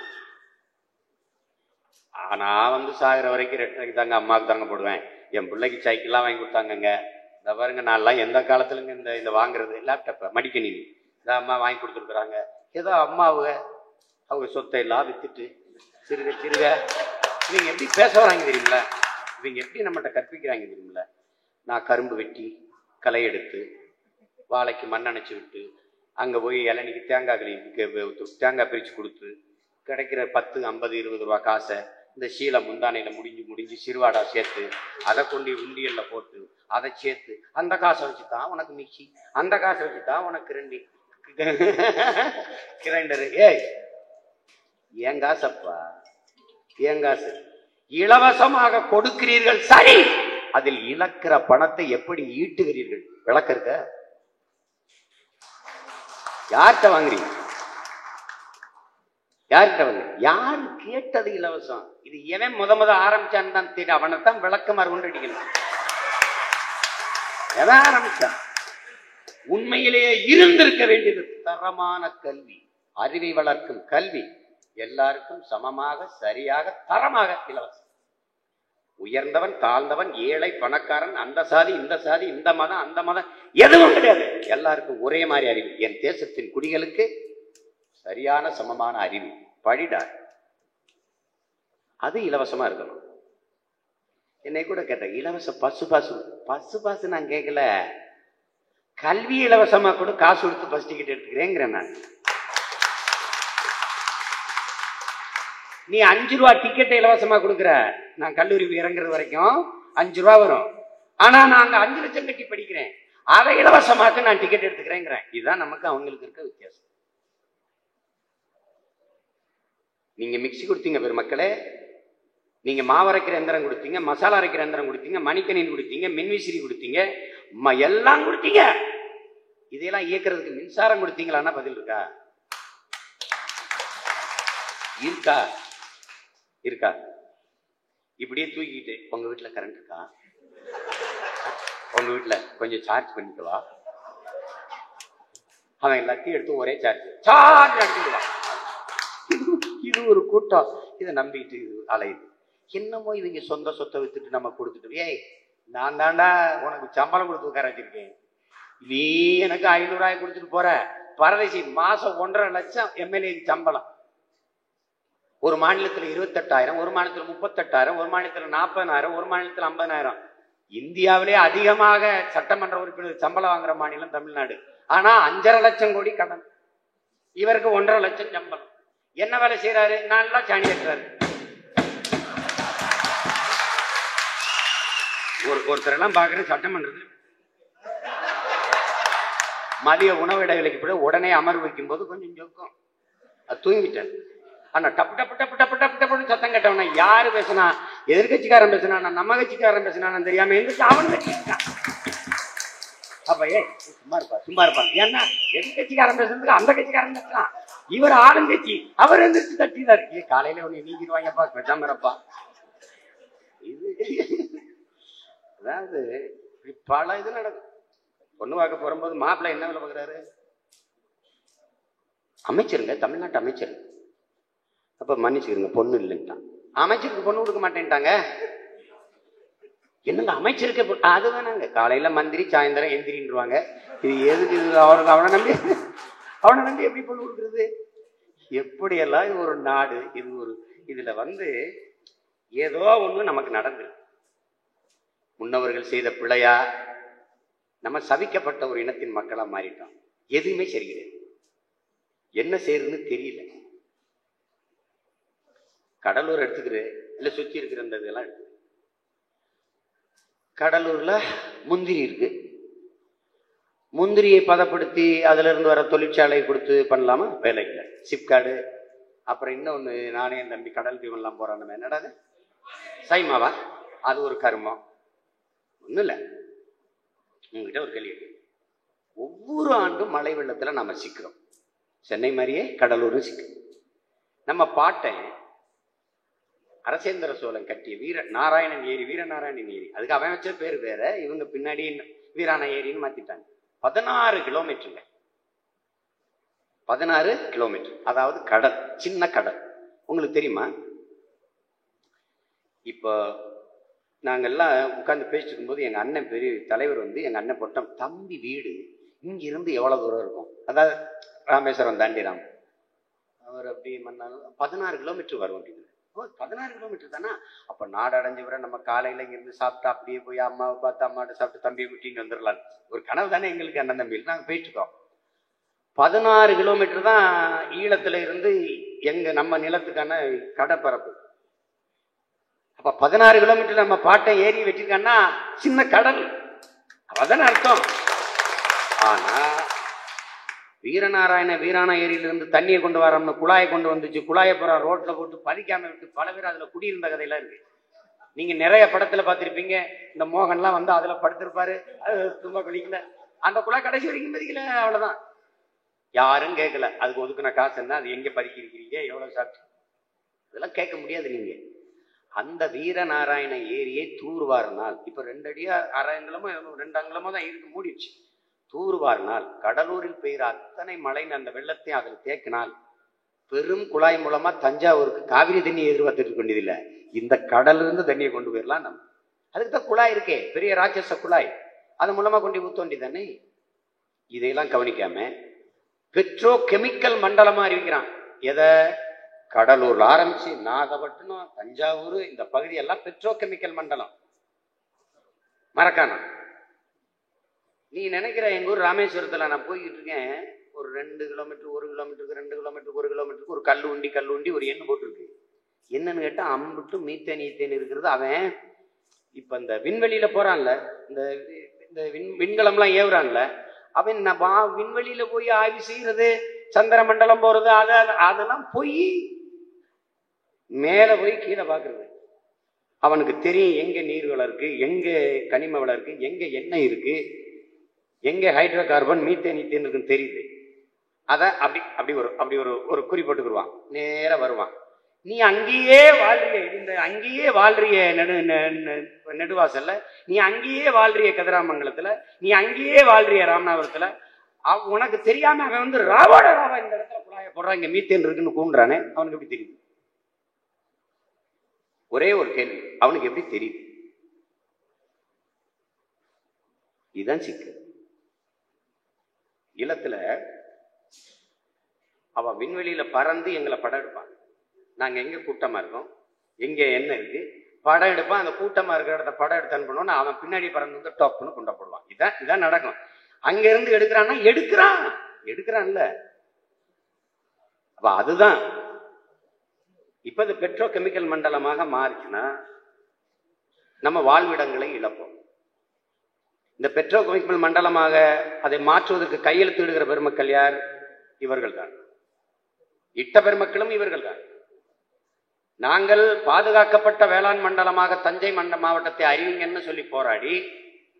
[SPEAKER 1] நான் சாகிற வரைக்கும் ரெட்டரைக்கு தாங்க அம்மாவுக்கு தாங்க போடுவேன், என் பிள்ளைக்கு சைக்கிள்லாம் வாங்கி கொடுத்தாங்கங்க, இந்த பாருங்க நான்லாம் எந்த காலத்துலங்க இந்த வாங்குறது லேப்டாப் மடிக்கணினி இந்த அம்மா வாங்கி கொடுத்துருக்குறாங்க. ஏதோ அவங்க சொத்தை எல்லாம் வித்துட்டு சிறுக சிறுக இவங்க எப்படி பேச வராங்க தெரியுங்களா, இவங்க எப்படி நம்மகிட்ட கற்பிக்கிறாங்க தெரியுங்களா. நான் கரும்பு வெட்டி களை எடுத்து வாழைக்கு மண் அணைச்சி விட்டு அங்கே போய் இளநிக்கு தேங்காய் பிரித்து கொடுத்து கிடைக்கிற 10, 50, 20 ரூபா காசை இந்த சீலை முந்தானையில் முடிஞ்சு சிறுவாடா சேர்த்து அதை கொண்டு உண்டியல்ல போட்டு அதை சேர்த்து அந்த காசை வச்சுதான் உனக்கு மிக்சி, அந்த காசை வச்சுதான் உனக்கு 2 கிரைண்டரு. ஏன் காசப்பா, ஏன் காசு? இலவசமாக கொடுக்கிறீர்கள் சரி, அதில் இழக்கிற பணத்தை எப்படி ஈட்டுகிறீர்கள் விளக்க இருக்க? யார்கிட்ட வாங்குறீங்க? யார்கிட்ட வாங்க? யாரு கேட்டது இலவசம்? இது எவன் முத ஆரம்பிச்சான்னு தான் தெரியும். அவனைத்தான் விளக்கமாறு கொண்டு அடிக்கணும். எவன் ஆரம்பிச்சான்? உண்மையிலேயே இருந்திருக்க வேண்டியது தரமான கல்வி, அறிவை வளர்க்கும் கல்வி, எல்லாருக்கும் சமமாக சரியாக தரமாக இலவசம். உயர்ந்தவன் தாழ்ந்தவன், ஏழை பணக்காரன், அந்த சாதி இந்த சாதி, இந்த மதம் அந்த மதம் எதுவும் கிடையாது. எல்லாருக்கும் ஒரே மாதிரி அறிவு. என் தேசத்தின் குடிகளுக்கு சரியான சமமான அறிவு. படிடா, அது இலவசமா இருக்கணும். என்னை கூட கேட்டேன், இலவச பசு பாசு நான் கேட்கல, கல்வி இலவசமா கூட காசு கொடுத்து பஸ் டிக்கெட் எடுத்துக்கிறேங்கிறேன் நான். நீ 5 ரூபா டிக்கெட்டை இலவசமா கொடுக்குற, நான் கல்லூரி இறங்குறது வரைக்கும் 5 ரூபா வரும். ஆனா நான் அங்க 5 லட்சம் கட்டி படிக்கிறேன், அதை இலவசமாக்க நான் டிக்கெட் எடுத்துக்கிறேங்கிறேன். இதுதான் நமக்கு அவங்களுக்கு இருக்க வித்தியாசம். நீங்க மிக்சி கொடுத்தீங்க பெருமக்களே, நீங்க மாவரைக்கிற எந்திரம் கொடுத்தீங்க, மசாலா அரைக்கிற எந்திரம் கொடுத்தீங்க, மணிக்கணினி கொடுத்தீங்க, மின்விசிறி கொடுத்தீங்க, எல்லாம் கொடுத்தீங்க. இதையெல்லாம் இயக்கிறதுக்கு மின்சாரம் கொடுத்தீங்களான்னா பதில் இருக்கா? இருக்கா? இருக்கா? இப்படியே தூக்கிட்டு உங்க வீட்டுல கரண்ட் இருக்கா, உங்க வீட்டுல கொஞ்சம் சார்ஜ் பண்ணிக்கவா, அவன் எல்லாத்தையும் எடுத்து ஒரே சார்ஜ் அடிச்சுடுவான். இது ஒரு கூட்டம், இதை நம்பிட்டு அலையுது. என்னமோ இவங்க சொந்த சொத்தை வித்துட்டு நம்ம கொடுத்துட்டு, ஏய் நான் தாண்டா உனக்கு சம்பளம் கொடுத்து உட்கார வச்சிருக்கேன், நீ எனக்கு 500 ரூபாய் கொடுத்துட்டு போற. பரதேசி மாசம் 1.5 லட்சம் எம்எல்ஏ சம்பளம். ஒரு மாநிலத்தில் 28,000, ஒரு மாநிலத்தில் 38,000, ஒரு மாநிலத்தில் 40,000, ஒரு மாநிலத்தில் 50,000. இந்தியாவிலே அதிகமாக சட்டமன்ற உறுப்பினர் சம்பளம் வாங்குற மாநிலம் தமிழ்நாடு. ஆனா 5.5 லட்சம் கோடி கடன். இவருக்கு 1.5 லட்சம் சம்பளம். என்ன வேலை செய்யறாரு? நல்லா சாணி கட்டுறாரு. ஒருத்தர் எல்லாம் பாக்குறேன் சட்டமன்றத்தில் மதிய உணவு இடைவெளிக்கு கூட உடனே அமர்வு வைக்கும் போது கொஞ்சம் ஜொக்கம், அது தூங்கிட்டேன். ஆனா டப்பு டப்பு டப்பு டப்பு டப்பு டப்புன்னு சத்தம் கேட்டவன யாரு பேசினா, எதிர்கட்சிக்காரன் பேசினா நம்ம கட்சிக்காரன் பேசினான்னு தெரியாம எந்திரிச்சு அவனு கட்சிக்கான். அப்ப சும்மா இருப்பா. ஏன்னா எதிர்கட்சிக்காரன் பேசுறதுக்கு அந்த கட்சிக்காரன் பேசலாம், இவர் ஆளுங்கட்சி, அவர் எந்திரிச்சு தட்டினார். காலையில ஒண்ணு நீங்கிடுவாங்கப்பா, பேசாம இருப்பா. இது அதாவது பல இது நடக்கும். பொண்ணு பார்க்க போகும்போது மாப்பிள்ளை என்ன வேலை பார்க்குறாரு? அமைச்சருங்க, தமிழ்நாட்டு அமைச்சர். அப்ப மன்னிச்சுக்கிறங்க, பொண்ணு இல்லைன்ட்டான். அமைச்சருக்கு பொண்ணு கொடுக்க மாட்டேன்ட்டாங்க. என்னங்க அமைச்சருக்கு அது வேணாங்க, காலையில மந்திரி சாயந்தரம் எந்திரின்றுவாங்க. இது எதுக்கு? அவனுக்கு அவனை நம்பி எப்படி பொண்ணு கொடுக்குறது? எப்படியெல்லாம் இது ஒரு நாடு, இது ஒரு இதுல ஏதோ ஒண்ணு நமக்கு நடந்துருக்கு. முன்னவர்கள் செய்த பிழையா, நம்ம சபிக்கப்பட்ட ஒரு இனத்தின் மக்களா மாறிட்டோம். எதுவுமே சரி கிடையாது, என்ன செய்யறதுன்னு தெரியல. கடலூர் எடுத்துக்கிற இல்ல சுத்தி இருக்கிற இந்த இதெல்லாம் எடுத்து, கடலூர்ல முந்திரி இருக்கு. முந்திரியை பதப்படுத்தி அதுல இருந்து வர தொழிற்சாலை கொடுத்து பண்ணலாமா? வேலை இல்லை. சிப்காடு, அப்புறம் இன்னொன்னு நானே என் தம்பி கடல் தீவன் எல்லாம் போறான். என்னடா சைமாவா? அது ஒரு கருமம். ஒண்ணும் இல்லை, உங்ககிட்ட ஒரு கேள்வி. ஒவ்வொரு ஆண்டும் மழை வெள்ளத்துல நம்ம சிக்கிறோம். சென்னை மாதிரியே கடலூரும் சிக்கும். நம்ம பாட்டை அரசேந்திர சோழன் கட்டிய வீரநாராயணன் ஏரி, அதுக்கு அவன் வச்ச பேர் வேற, இவங்க பின்னாடி வீராண ஏரின்னு மாத்திட்டாங்க. 16 கிலோமீட்டருங்க, 16 கிலோமீட்டர். அதாவது கடல், சின்ன கடல். உங்களுக்கு தெரியுமா? இப்போ நாங்கெல்லாம் உட்கார்ந்து பேசிட்டு இருக்கும்போது எங்க அண்ணன் பெரிய தலைவர் எங்க அண்ணன் பொட்டம், தம்பி வீடு இங்கிருந்து எவ்வளவு தூரம் இருக்கும்? அதாவது ராமேஸ்வரம் தாண்டிராம் அவர் அப்படி மன்னாலும் 16 கிலோமீட்டர் வரும் அப்படின்னு. 16 கிலோமீட்டர் தானா? அப்ப நாடு அடைஞ்சு வர நம்ம காலையில இங்கிருந்து சாப்பிட்டா அப்படியே போய் அம்மாவை பார்த்து அம்மாட்ட சாப்பிட்டு தம்பியை விட்டின்னு வந்துடலாம். ஒரு கனவு தானே எங்களுக்கு அண்ணன் தம்பியில். நாங்கள் பேசிட்டோம். 16 கிலோமீட்டர் தான் ஈழத்துல இருந்து நம்ம நிலத்துக்கான கடற்பரப்பு. அப்ப 16 கிலோமீட்டர் நம்ம பாட்டை ஏறி வச்சிருக்கான்னா சின்ன கடல், அதான் அர்த்தம். ஆனா வீராண ஏரியிலிருந்து தண்ணியை கொண்டு வரோம்னு குழாயை கொண்டு வந்துச்சு. குழாயை போற ரோட்ல போட்டு பதிக்காம விட்டு பல பேர் அதுல குடியிருந்த கதையெல்லாம் இருக்கு. நீங்க நிறைய படத்துல பார்த்திருப்பீங்க. இந்த மோகன்லாம் அதுல படுத்திருப்பாரு, தும்ப குளிக்கல, அந்த குழாய் கடைசி வரைக்கும் பதிக்கல, அவ்வளவுதான். யாரும் கேட்கல அதுக்கு ஒதுக்குன காசு என்ன, அது எங்க பதுக்கிருக்கிறீங்க, எவ்வளவு சாப்பிட்டு, இதெல்லாம் கேட்க முடியாது. நீங்க அந்த வீரநாராயண ஏரியை தூர்வாரினால், இப்ப 2 அடியா 1/2 அங்குலமோ 2 அங்குலமோ தான் இருக்கு, மூடிடுச்சு. தூர்வாரினால் கடலூரில் பெய்கிற அத்தனை மழை அந்த வெள்ளத்தை அதில் தேக்கினால் பெரும் குழாய் மூலமா தஞ்சாவூருக்கு காவிரி தண்ணியை எதிர்பார்த்துட்டு இருக்க வேண்டியதில்லை, இந்த கடல்ல இருந்து தண்ணியை கொண்டு போயிடலாம். நம்ம அதுக்கு தான் குழாய் இருக்கே, பெரிய ராட்சச குழாய், அது மூலமா கொண்டு ஊத்த வேண்டியதானே. இதையெல்லாம் கவனிக்காம பெட்ரோ கெமிக்கல் மண்டலமா அறிவிக்கிறான். எதை? கடலூர்ல ஆரம்பிச்சு நாகப்பட்டினம், தஞ்சாவூர், இந்த பகுதியெல்லாம் பெட்ரோ கெமிக்கல் மண்டலம். மறக்கானா? நீ நினைக்கிற எங்க ஊர் ராமேஸ்வரத்துல நான் போய்கிட்டு இருக்கேன், ஒரு 2 கிலோமீட்டர் 1 கிலோமீட்டருக்கு 2 கிலோமீட்டருக்கு 1 கிலோமீட்டருக்கு ஒரு கல்லு உண்டி ஒரு எண்ணு போட்டுருக்கு. என்னன்னு கேட்டா அம்புட்டு மீத்தேன் ஈத்தேன் இருக்கிறது. அவன் இப்ப இந்த விண்வெளியில போறான்ல, இந்த விண்கலம்லாம் ஏவுறான்ல, அவன் விண்வெளியில போய் ஆய்வு செய்யறது, சந்திர மண்டலம் போறது, அதெல்லாம் போய் மேல போய் கீழே பாக்குறது. அவனுக்கு தெரியும் எங்க நீர் வளம் இருக்கு, எங்க கனிம வளம் இருக்கு, எங்க எண்ணெய் இருக்கு, எங்க ஹைட்ரோ கார்பன் மீத்தேன் ஈத்தேன் இருக்குன்னு தெரியுது. அத அப்படி ஒரு குறி போட்டுக்குருவான், நேர வருவான். நீ அங்கேயே வாழ்றிய நெடுவாசல்ல, நீ அங்கேயே வாழ்றிய கதிராமங்கலத்துல, நீ அங்கேயே வாழ்றிய ராமநாதபுரத்துல, உனக்கு தெரியாம அவன் வந்து ராவோட ராவா இந்த இடத்துல குழாய போடுறான், இங்க மீத்தேன் இருக்குன்னு கூண்டுறானே, அவனுக்கு எப்படி தெரியுது? ஒரே ஒரு கேள்வி, அவனுக்கு எப்படி தெரியுது? இதுதான் சிக்கல். இல்லத்துல அவ விண்வெளியில பறந்து எங்களை படம் எடுப்பான். நாங்க எங்க கூட்டமா இருக்கோம், எங்க என்ன இருக்கு படம் எடுப்பான். அந்த கூட்டமா இருக்கிற இடத்த படம் எடுத்து அனுப்பணும்னு அவன் பின்னாடி பறந்து வந்து டோப்புன்னு கொண்ட போடுவான். இதான் நடக்கும். அங்க இருந்து எடுக்கிறான்னா எடுக்கிறான்ல. அப்ப அதுதான் இப்ப இது பெட்ரோ கெமிக்கல் மண்டலமாக மாறிச்சுன்னா நம்ம வாழ்விடங்களை இழப்போம். இந்த பெட்ரோ கெமிக்கல் மண்டலமாக அதை மாற்றுவதற்கு கையெழுத்து இடுகிற பெருமக்கள் யார்? இவர்கள் தான். இட்ட பெருமக்களும் இவர்கள் தான். நாங்கள் பாதுகாக்கப்பட்ட வேளாண் மண்டலமாக தஞ்சை மாவட்டத்தை அறிவிங்கன்னு சொல்லி போராடி,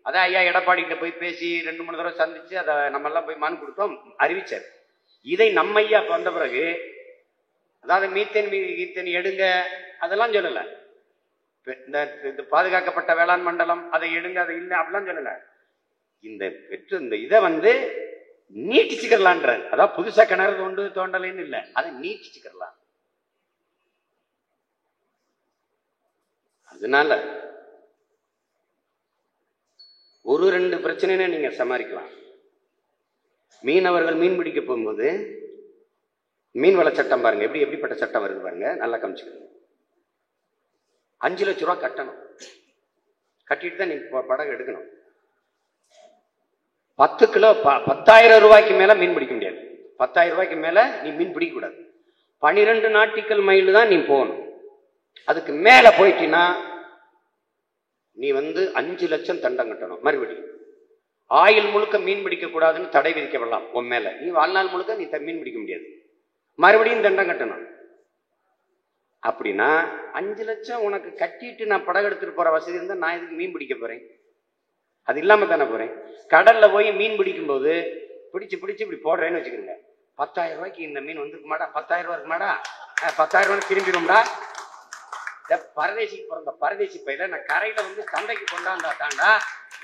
[SPEAKER 1] அதை ஐயா எடப்பாடிகிட்ட போய் பேசி 2-3 தடவை சந்திச்சு அதை நம்ம எல்லாம் போய் மனு கொடுத்தோம், அறிவிச்சார். இதை நம்ம ஐயா வந்த பிறகு, அதாவது மீத்தேன் எடுங்க அதெல்லாம் சொல்லல. இந்த பாதுகாக்கப்பட்ட வேளாண் மண்டலம் அதை எடுங்க அதை இல்லை அப்படிலாம் சொல்லல. இந்த இதை வந்து நீட்டிச்சுக்கலான்ற, அதாவது புதுசா கிணறு தோண்டலைன்னு இல்லை, அதை நீட்டிச்சுக்கலாம். அதனால 1-2 பிரச்சனைன்னு நீங்க சமாளிக்கலாம். மீனவர்கள் மீன் பிடிக்க போகும்போது மீன்வள சட்டம் பாருங்க, எப்படிப்பட்ட சட்டம் வருது பாருங்க, நல்லா கவனிச்சுக்கணும். 5 லட்சம் ரூபாய் கட்டணும், கட்டிட்டு தான் நீ படகு எடுக்கணும். 10 கிலோ 10,000 ரூபாய்க்கு மேல மீன் பிடிக்க முடியாது. 10,000 ரூபாய்க்கு மேல நீ மீன் பிடிக்க கூடாது. 12 நாட்டிக்கல் மைல் தான் நீ போகணும். அதுக்கு மேல போயிட்டீங்கன்னா நீ வந்து 5 லட்சம் தண்டம் கட்டணும். மறுபடியும் ஆயுள் முழுக்க மீன் பிடிக்க கூடாதுன்னு தடை விதிக்கப்படலாம் உன் மேல. நீ வாழ்நாள் முழுக்க நீ மீன் பிடிக்க முடியாது, மறுபடியும் தண்டம் கட்டணும். அப்படின்னா 5 லட்சம் உனக்கு கட்டிட்டு நான் படகு எடுத்துட்டு போற வசதி இருந்தா நான் எதுக்கு மீன் பிடிக்க போறேன்? அது இல்லாம தானே போறேன். கடல்ல போய் மீன் பிடிக்கும் போது பிடிச்சு இப்படி போடுறேன்னு வச்சுக்கோங்க, 10,000 ரூபாய்க்கு இந்த மீன் வந்துருக்குமாடா, 10,000 ரூபாய் இருக்குமாடா, 10,000 ரூபாய் திரும்பிடும்டா. பரதேசிக்கு பிறந்த பரதேசி பையில நான் கரையில வந்து சந்தைக்கு கொண்டாந்தா தாண்டா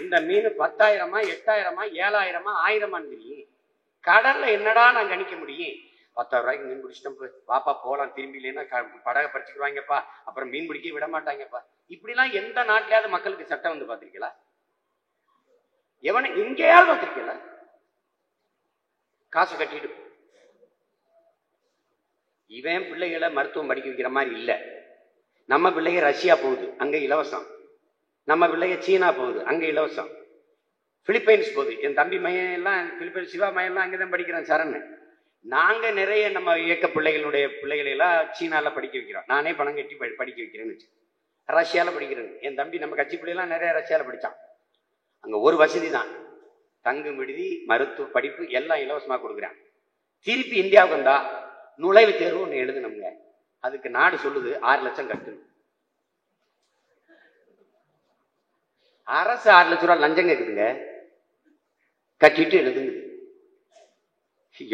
[SPEAKER 1] இந்த மீன் 10,000, 8,000, 7,000, 1,000 தெரியும். கடல்ல என்னடா நான் கணிக்க முடியும்? 10,000 ரூபாய்க்கு மீன் பிடிச்சிட்டோம், பாப்பா போலாம், திரும்பி இல்லைன்னா படகை பறிச்சுக்குவாங்கப்பா, அப்புறம் மீன் பிடிக்க விட மாட்டாங்கப்பா. இப்படிலாம் எந்த நாட்டிலாவது மக்களுக்கு சட்டம் வந்து பார்த்திருக்கீங்களா? எவனை எங்கேயாவது பார்த்திருக்கீங்களா? காசு கட்டிட்டு இவன் பிள்ளைகளை மருத்துவம் படிக்க வைக்கிற மாதிரி இல்லை. நம்ம பிள்ளைங்க ரஷ்யா போகுது, அங்க இலவசம். நம்ம பிள்ளைங்க சீனா போகுது, அங்க இலவசம். பிலிப்பைன்ஸ் போகுது. என் தம்பி மையம் எல்லாம் பிலிப்பைன்ஸ், சிவா மையம் எல்லாம் அங்கதான் படிக்கிறான் சரண். நாங்க நிறைய நம்ம இயக்க பிள்ளைகளுடைய பிள்ளைகளை எல்லாம் சீனால படிக்க வைக்கிறோம். நானே பணம் கட்டி படிக்க வைக்கிறேன்னு வச்சு ரஷ்யால படிக்கிறேன். என் தம்பி நம்ம கட்சி பிள்ளைலாம் நிறைய ரஷ்யால படிச்சான். அங்க ஒரு வசதி தான், தங்கும் விடுதி, மருத்துவ படிப்பு எல்லாம் இலவசமா கொடுக்குறான். திருப்பி இந்தியாவுக்கு வந்தா நுழைவு தேர்வு ஒன்று எழுதணுங்க. அதுக்கு நாடு சொல்லுது 6 லட்சம் கட்டணும். அரசு 6 லட்சம் ரூபாய் லஞ்சம் கேக்குதுங்க, கட்டிட்டு எழுதுங்க.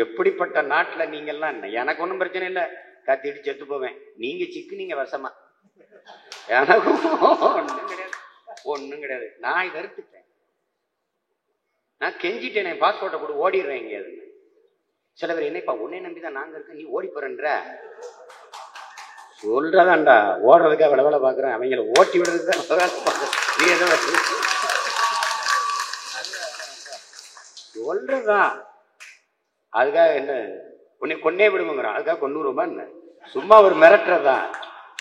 [SPEAKER 1] எப்படிப்பட்ட நாட்டுல நீங்க எல்லாம்? எனக்கு ஒன்றும் பிரச்சனை இல்லை, கத்திட்டு செத்து போவேன். நீங்க சிக்கு, நீங்க வசமா. எனக்கும் ஒண்ணும் கிடையாது. நான் இதை எடுத்துட்டேன், நான் கெஞ்சிட்டேன், என் பாஸ்போர்ட்டை கூட ஓடிடுறேன் எங்கேயாவது. சில பேர் என்னப்பா உன்னை நம்பிதான் நாங்க இருக்க, நீ ஓடி போறன்ற சொல்றதாண்டா. ஓடுறதுக்காக விளவலை பாக்குறேன், அவங்கள ஓட்டி விடுறதுக்கு நீ எதோ சொல்றதான். அதுக்காக என்ன உன்னை கொன்னே விடுங்கிறான், அதுக்காக கொன்னுருமா என்ன? சும்மா ஒரு மிரட்டுறதான்.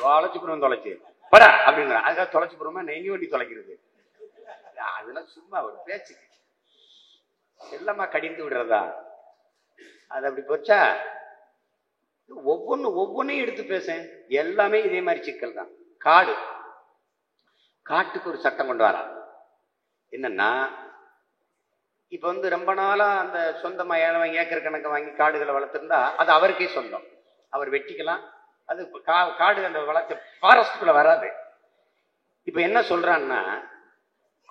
[SPEAKER 1] தொலைச்சு போடுவோம், தொலைச்சு படா அப்படிங்கிறான், அதுக்காக தொலைச்சு போடுவோமா? நெய் வண்டி தொலைக்கிறது அதெல்லாம் சும்மா ஒரு பேச்சு, செல்லமா கடிந்து விடுறதா. அது அப்படி போச்சா? ஒவ்வொன்னையும் எடுத்து பேசேன், எல்லாமே இதே மாதிரி சிக்கல் தான். காட்டுக்கு ஒரு சட்டம் கொண்டு வரா. என்னன்னா, இப்ப வந்து ரொம்ப நாளா அந்த சொந்தமா ஏக்கர் கணக்கு வாங்கி காடுகளை வளர்த்திருந்தா அது அவருக்கே சொந்தம், அவர் வெட்டிக்கலாம். அது காடு அந்த வளர்ச்சி ஃபாரஸ்டுக்குள்ள வராது. இப்ப என்ன சொல்றான்னா,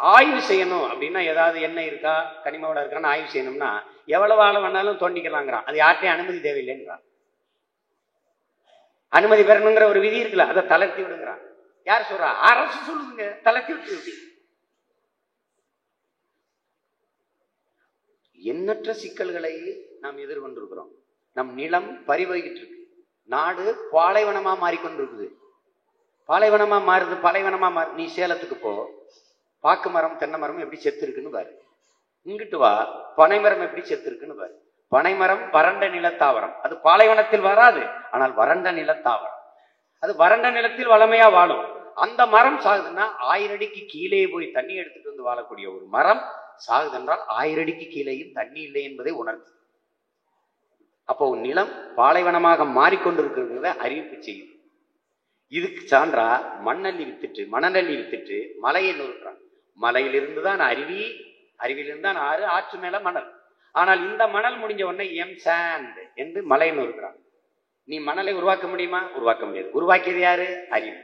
[SPEAKER 1] ஆய்வு செய்யணும் அப்படின்னா, ஏதாவது என்ன இருக்கா கனிம வளம் இருக்கான்னு ஆய்வு செய்யணும்னா எவ்வளவு ஆழம் வேணாலும் தோண்டிக்கலாங்கிறான். அது யார்ட்டையும் அனுமதி தேவையில்லைங்கிறான். அனுமதி பெறணுங்கிற ஒரு விதி இருக்குல்ல, அதை தளர்த்தி விடுங்கிறான். யார் சொல்றா? அரசு சொல்லுதுங்க, தளர்த்தி விட்டு. எண்ணற்ற சிக்கல்களை நாம் எதிர்கொண்டிருக்கிறோம். நம் நிலம் பறிபோய்கிட்டு இருக்கு. நாடு பாலைவனமா மாறிக்கொண்டிருக்குது. பாலைவனமா மாறுது, பாலைவனமா மாறு. நீ சேலத்துக்கு போ, பாக்கு மரம் தென்னை மரம் எப்படி செத்து இருக்குன்னு பாரு. இங்கிட்டு வா, பனைமரம் எப்படி செத்து இருக்குன்னு பாரு. பனைமரம் வறண்ட நிலத்தாவரம், அது பாலைவனத்தில் வராது, ஆனால் வறண்ட நிலத்தாவரம். அது வறண்ட நிலத்தில் வளமையா வாழும். அந்த மரம் சாகுதுன்னா 1000 அடிக்கு கீழே போய் தண்ணி எடுத்துட்டு வந்து வாழக்கூடிய ஒரு மரம் சாகுது என்றால் 1000 அடிக்கு கீழேயும் தண்ணி இல்லை என்பதை உணர்த்து. அப்போ நிலம் பாலைவனமாக மாறிக்கொண்டிருக்கிறத அறிவிப்பு செய்யும். இதுக்கு சான்றா மண்ணள்ளி வித்துட்டு மலையை நொறுக்கிறான். மலையிலிருந்து தான் அருவி, அருவியிலிருந்து தான் ஆறு, ஆற்று மேல மணல். ஆனால் இந்த மணல் முடிஞ்ச உடனே எம் சாண்ட் என்று மலையை நொறுக்கிறான். நீ மணலை உருவாக்க முடியுமா? உருவாக்க முடியாது. உருவாக்கியது யாரு? அருவி.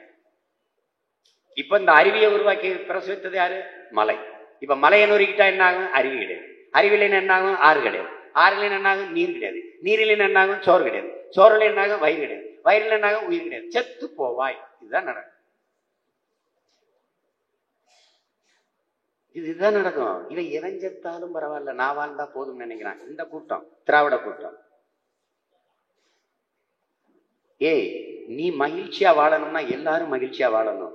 [SPEAKER 1] இப்ப இந்த அருவியை உருவாக்கி பிரசவித்தது யாரு? மலை. இப்ப மலையை நொறுக்கிட்டா என்ன ஆகும்? அருவி கிடையாது. அருவியில என்ன ஆகும்? ஆறு கிடையாது. ஆறுல என்ன ஆகும்? நீர் கிடையாது. நீரில் என்ன ஆகும்? சோறு கிடையாது. சோறுல என்ன ஆகும்? வயிறு கிடையாது. வயிறுல என்ன ஆகும்? உயிர் கிடையாது. செத்து போவாய். இதுதான் நடக்கும். இதுதான் நடக்கும். இவன் எவன் செத்தாலும் பரவாயில்ல, நான் வாழ்ந்தா போதும் நினைக்கிறான். இந்த கூட்டம் திராவிட கூட்டம். ஏய், நீ மகிழ்ச்சியா வாழணும்னா எல்லாரும் மகிழ்ச்சியா வாழணும்.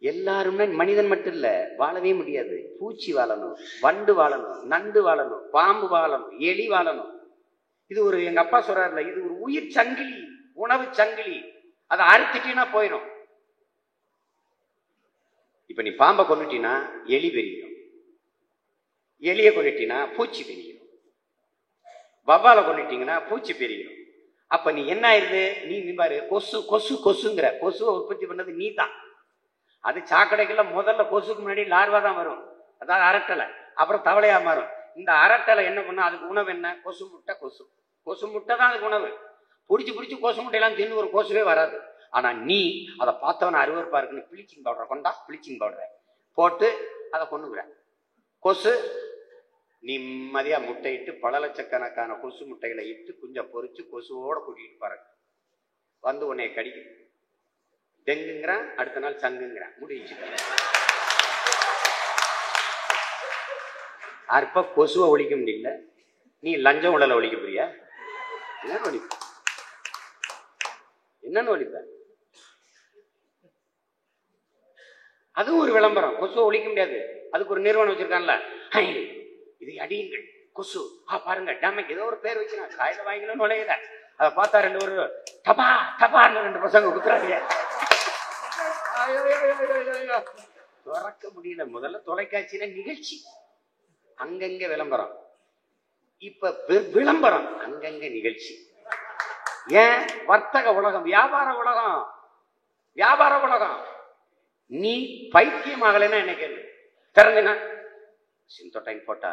[SPEAKER 1] எல்லாருமே மனிதன் மட்டும் இல்ல, வாழவே முடியாது. பூச்சி வாழணும், வண்டு வாழணும், நண்டு வாழணும், பாம்பு வாழணும், எலி வாழணும். இது ஒரு, எங்க அப்பா சொல்றாருல, இது ஒரு உயிர் சங்கிலி, உணவு சங்கிலி. அதை அறுத்துட்டீங்கன்னா போயிடும். இப்ப நீ பாம்பை கொண்டுட்டீன்னா எலி பெருகிடும், எலியை கொண்டுட்டீங்கன்னா பூச்சி பெருகிடும், வவ்வாலை கொண்டுட்டீங்கன்னா பூச்சி பெருகிடும். அப்ப நீ என்ன ஆயிருது? நீ பாரு, கொசுங்கிற கொசுவை உற்பத்தி பண்ணது நீ தான். அது சாக்கடைக்குள்ள முதல்ல கொசுக்கு முன்னாடி லார்வா தான் வரும், அதாவது அரட்டலை, அப்புறம் தவளையா மாறும். இந்த அரட்டலை என்ன பண்ணா, அதுக்கு உணவு என்ன? கொசு முட்டை. கொசு முட்டை தான் அதுக்கு உணவு. பிடிச்சி கொசு முட்டையெல்லாம் தின்னு ஒரு கொசுவே வராது. ஆனா நீ அதை பார்த்தவன அருவருப்பா இருக்குன்னு ப்ளீச்சிங் பவுடரை கொண்டா, ப்ளீச்சிங் பவுடரை போட்டு அதை கொண்டுக்கிற. கொசு நிம்மதியா முட்டையிட்டு பல லட்சக்கணக்கான கொசு முட்டைகளை இட்டு குஞ்ச பொறிச்சு கொசுவோட கூட்டிட்டு பாருங்க வந்து உன்னைய கடிக்கும். டெங்குங்கிறான், அடுத்த நாள் சங்குங்கிறான், முடிஞ்சு. அற்ப கொசுவை ஒழிக்க முடியல, நீ லஞ்சம் உடலை ஒழிக்க போறியா? என்னன்னு ஒழிப்ப? என்னன்னு ஒழிப்ப? அதுவும் ஒரு விளம்பரம். கொசுவை ஒழிக்க முடியாது, அதுக்கு ஒரு நிறுவனம் வச்சிருக்கான்ல, இதை அடியுங்கள் கொசு, பாருங்க டேமேஜ், ஏதோ ஒரு பேர் வைக்கிறான். காயில வாங்கிக்கணும் நுழையில, அதை பார்த்தா ரெண்டு ஒரு டபா டபான்னு 2 பசங்க குத்துறாங்க. துறக்க முடியல. முதல்ல தொலைக்காட்சியில நிகழ்ச்சி, அங்கங்க விளம்பரம். இப்ப விளம்பரம், அங்கங்க நிகழ்ச்சி. ஏன்? வர்த்தக உலகம், வியாபார உலகம், வியாபார உலகம். நீ பைத்தியமாகலைன்னா என்ன கேள்வி? திறந்துனா சிந்தோட்டைன் போட்டா,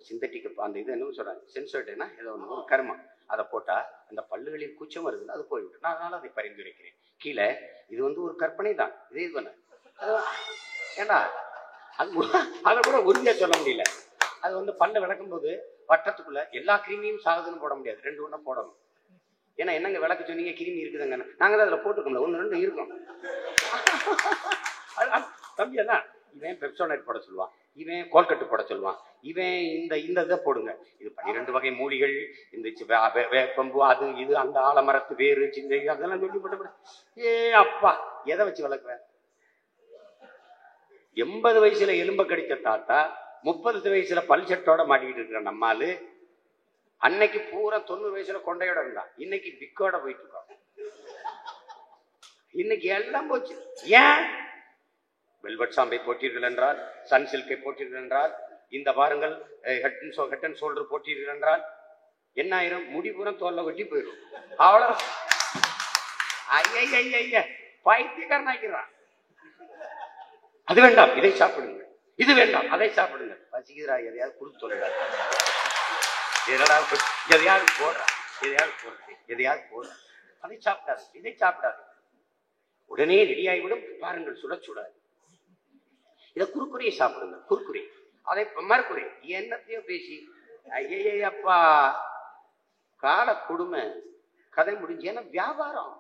[SPEAKER 1] சிந்தட்டிக் அந்த இது என்ன சொல்றாங்க, சென்சோட்டைனா ஏதோ ஒன்று, ஒரு கருமம், அதை போட்டா அந்த பல்லுகளில் கூச்சம் வருதுன்னு அது போய்விட்டு, நான் அதனால அதை பரிந்துரைக்கிறேன். கீழே இது ஒரு கற்பனை தான், இதே இது பண்ண. ஏன்னா அதை கூட உறுதியா சொல்ல முடியல. அது பல்ல விளக்கும் போது வட்டத்துக்குள்ள எல்லா கிருமியும் சாகுதுன்னு போட முடியாது, 2 ஒண்ணா போடணும். ஏன்னா என்னங்க விளக்க சொன்னீங்க, கிருமி இருக்குதுங்க, நாங்க தான் அதில் போட்டுக்கோம்ல, 1 2 இருக்கும். தம்பி அதான், இவன் பெப்சோனைட் போட சொல்லுவான், இவன் கோல்கட்டு போட சொல்லுவான், இவன் இந்த இதை போடுங்க, இது 12 வகை மூலிகள், இந்த வேப்பம்பு, அது இது, அந்த ஆலமரத்து வேறு, சிந்தை, அதெல்லாம் சொல்லி போட்டு. ஏ அப்பா, எதை வச்சு வளர்க்குற? 80 வயசுல எலும்ப கடிச்ச தாத்தா 30 வயசுல பல்சட்டோட மாட்டிக்கிட்டு இருக்கிற நம்மாலு அன்னைக்கு பூரா 90 வயசுல கொண்டையோட இருந்தான், இன்னைக்கு பிக்கோட போயிட்டு இருக்கோம். இன்னைக்கு எல்லாம் போச்சு. ஏன்? வெல்வெட் சாம்பை போட்டீர்கள் என்றால், சன் சில்கை போட்டீர்கள் என்றால், இந்த பாருங்கள் ஹெட் அண்ட் ஷோல்டர் போட்டீர்கள் என்றால் என்ன ஆயிரும்? முடிபுறம் தோல்ல வெட்டி போயிடும். அவ்வளவு ஐய பைத்தியக்காரன் ஆக்கிறான். அது வேண்டாம் இதை சாப்பிடுங்க, இது வேண்டாம் அதை சாப்பிடுங்க. பசிக்கிறா, எதையாவது கொடுத்து தொலைறாரு, எதையாவது போடுறா, எதையாவது போடுற, அதை சாப்பிடாது, இதை சாப்பிடாது, உடனே ரெடியாகிவிடும். பாருங்கள் சுட சுட இதை குறுக்குறையை சாப்பிடுங்க, குறுக்குறை, அதை மறுக்குறை, என்னத்தையோ பேசி ஐயப்பா கால கொடுமை, கதை முடிஞ்சு. ஏன்னா வியாபாரம்.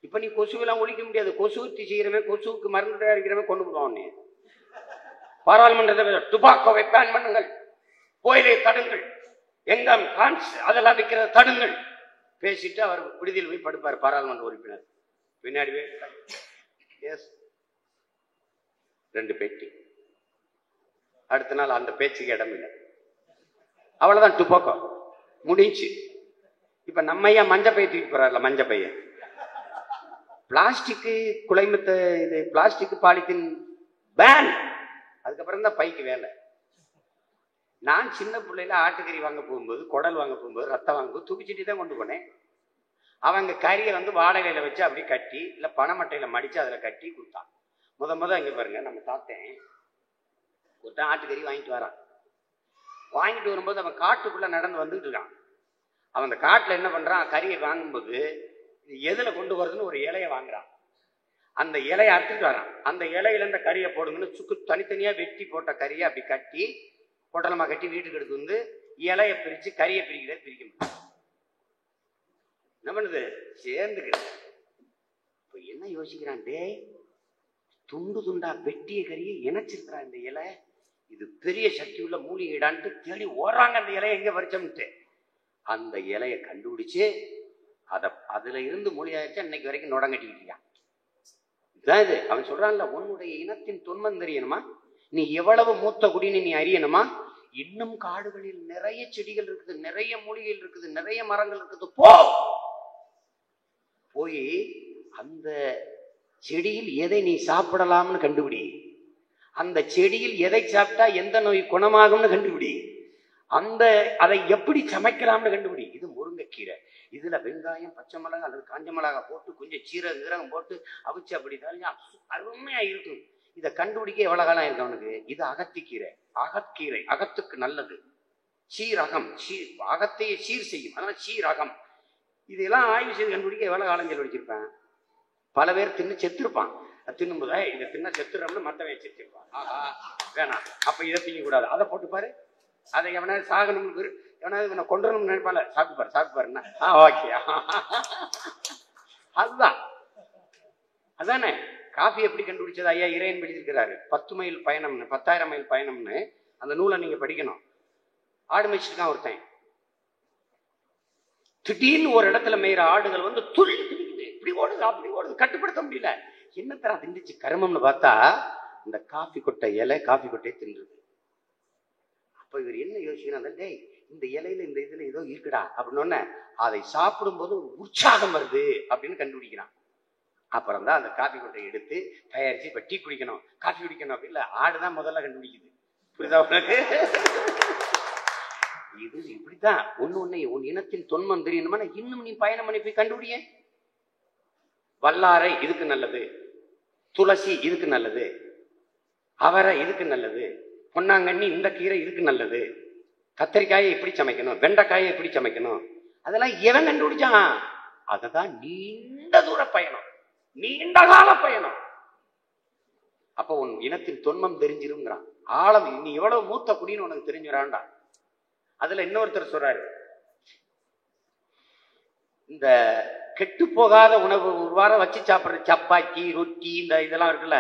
[SPEAKER 1] இப்ப நீ கொசுவெல்லாம் ஒழிக்க முடியாது. கொசு ஊற்றி செய்கிறவன், கொசுவுக்கு மருந்து தயாரிக்கிறவன் கொண்டு போவான். பாராளுமன்றத்தை டுபாக்கோவை பேன் பண்ணுங்கள், கோயிலை தடுங்கள், எங்கம் கான்ஸ் அதெல்லாம் விற்கிறத தடுங்கள் பேசிட்டு அவர் விடுதியில் போய் படுப்பார். பாராளுமன்ற உறுப்பினர் பின்னாடி எஸ் 2 பெட்டி. அடுத்த நாள் அந்த பேச்சுக்கு இடம் இல்லை. அவ்வளவுதான், துப்பாக்கம் முடிஞ்சு. இப்ப நம்ம ஐயா மஞ்ச பைய தூக்கி போறாருல, மஞ்ச பைய பிளாஸ்டிக்கு குலைமத்த இது பிளாஸ்டிக் பாலித்தீன் பேன். அதுக்கப்புறம் தான் பைக்கு வேலை. நான் சின்ன பிள்ளையில ஆட்டுக்கறி வாங்க போகும்போது, குடல் வாங்க போகும்போது, ரத்தம் வாங்க போது தூக்கிச்சிட்டு தான் கொண்டு போனேன். அவங்க கறியை வந்து வாடகையில வச்சு அப்படியே கட்டி இல்ல பனைமட்டையில மடிச்சு அதுல கட்டி கொடுத்தான். முத இங்க பாருங்க, நம்ம தாத்தன் ஒருத்தன் ஆட்டுக்கறி வாங்கிட்டு வரான். வாங்கிட்டு வரும்போது அவன் காட்டுக்குள்ள நடந்து வந்துட்டு இருக்கான். அவன் அந்த காட்டுல என்ன பண்றான், கறியை வாங்கும்போது எதுல கொண்டு வருதுன்னு ஒரு இலையை வாங்குறான். அந்த இலையை அறுத்துட்டு வரான். அந்த இலையில இந்த கறியை போடுங்கன்னு சுக்கு தனித்தனியா வெட்டி போட்ட கறியை அப்படி கட்டி பொட்டலமா கட்டி வீட்டுக்கு எடுத்து வந்து இலையை பிரிச்சு கறியை பிரிக்க முடியும். என்ன பண்ணுது, சேர்ந்துக்கிறது. இப்ப என்ன யோசிக்கிறான், டேய் துண்டு துண்டா வெட்டிய கறியை இணைச்சிருக்கிறான் இந்த இலை, இது பெரிய சக்தி உள்ள மூலிகைடான்ட்டு தேடி ஓடுறாங்க. அந்த இலையை எங்க பறிச்சோம்ட்டு அந்த இலையை கண்டுபிடிச்சு அதுல இருந்து மூலிகையாச்சு இன்னைக்கு வரைக்கும் நொடங்கட்டிக்கிட்டு இருக்கான். இதுதான் இது. அவன் சொல்றான்ல, உன்னுடைய இனத்தின் தொன்மம் தெரியணுமா, நீ எவ்வளவு மூத்த குடின்னு நீ அறியணுமா, இன்னும் காடுகளில் நிறைய செடிகள் இருக்குது, நிறைய மூலிகைகள் இருக்குது, நிறைய மரங்கள் இருக்குது. போய் அந்த செடியில் எதை நீ சாப்பிடலாம்னு கண்டுபிடி, அந்த செடியில் எதை சாப்பிட்டா எந்த நோய் குணமாகும்னு கண்டுபிடி, அதை எப்படி சமைக்கலாம்னு கண்டுபிடி. இது முருங்கைக்கீரை, இதுல வெங்காயம் பச்சை மிளகாய் அல்லது காஞ்ச மிளகாய் போட்டு கொஞ்சம் சீரகம் போட்டு அவிச்சு அப்படி அருமையா இருக்கும். இதை கண்டுபிடிக்க எவ்வளவு காலம் இருக்கு அவனுக்கு. இது அகத்திக்கீரை, அகக்கீரை அகத்துக்கு நல்லது, சீரகம் அகத்தையே சீர் செய்யும், அதனால சீரகம். இதெல்லாம் ஆய்வு செய்து கண்டுபிடிக்க எவ்வளவு காலம் செலவழிச்சிருப்பேன். பல பேர் தின்னு செத்துருப்பான். தின்னும்போது இதை தின்ன செத்துறோம்னு மத்தவன் செத்துருப்பான். ஆஹா வேணாம், அப்ப இதை திங்க கூடாது, அதை போட்டு பாரு, அதை எவனாவது சாகணும்னு எவனாவது கொண்டணும்னு நினைப்பால, சாப்பிட்டு பாருன்னா ஓகே. அதுதான் அதானே. காஃபி எப்படி கண்டுபிடிச்சது ஐயா இறையன் எழுதியிருக்கிறாரு. 10 மைல் பயணம்னு 10,000 மைல் பயணம்னு அந்த நூலை நீங்க படிக்கணும். ஆடு மேய்ச்சிருக்கான் ஒருத்தன். திடீர்னு ஒரு இடத்துல மேய்ற ஆடுகள் வந்து துள்ளி துடிக்குது, இப்படி ஓடுது அப்படி ஓடுது, கட்டுப்படுத்த முடியல. என்ன தர திண்டுச்சு கருமம்னு பார்த்தா இந்த காஃபி கொட்டை இலை காஃபி கொட்டையை தின்றுது. அப்ப இவர் என்ன யோசிக்கிறான், டேய் இந்த இலையில இந்த இதுல ஏதோ இருக்குடா அப்படின்னு அதை சாப்பிடும் போது உற்சாகம் வருது அப்படின்னு கண்டுபிடிக்கிறான். அப்புறம் தான் அந்த காஃபி கொட்டையை எடுத்து தயாரிச்சு இப்ப டீ குடிக்கணும் காஃபி குடிக்கணும் அப்படி இல்ல, ஆடுதான் முதல்ல கண்டுபிடிக்குது. புரியுதா உங்களுக்கு? இது இப்படித்தான் ஒண்ணு உன் இனத்தின் தொன்மம் தெரியணுமா, இன்னும் நீ பயணம் பண்ணி போய் கண்டுபிடிய. வல்லாரை இதுக்கு நல்லது, துளசி இதுக்கு நல்லது, அவரை இதுக்கு நல்லது, பொன்னாங்கண்ணி இந்த கீரை இதுக்கு நல்லது, கத்திரிக்காயை எப்படி சமைக்கணும், வெண்டைக்காயை எப்படி சமைக்கணும், அதெல்லாம் எவன் கண்டுபிடிச்சான்? அததான் நீண்ட தூர பயணம், நீண்ட கால பயணம். அப்ப உன் இனத்தின் தொன்மம் தெரிஞ்சிருங்கிறான். ஆழம் நீ எவ்வளவு மூத்த குடின்னு உனக்கு தெரிஞ்சுறான்டா. அதுல இன்னொருத்தர் சொல்றாரு, இந்த கெட்டு போகாத உணவு ஒரு வாரம் வச்சு சாப்பிடுற சப்பாத்தி ரொட்டி இந்த இதெல்லாம் இருக்குல்ல,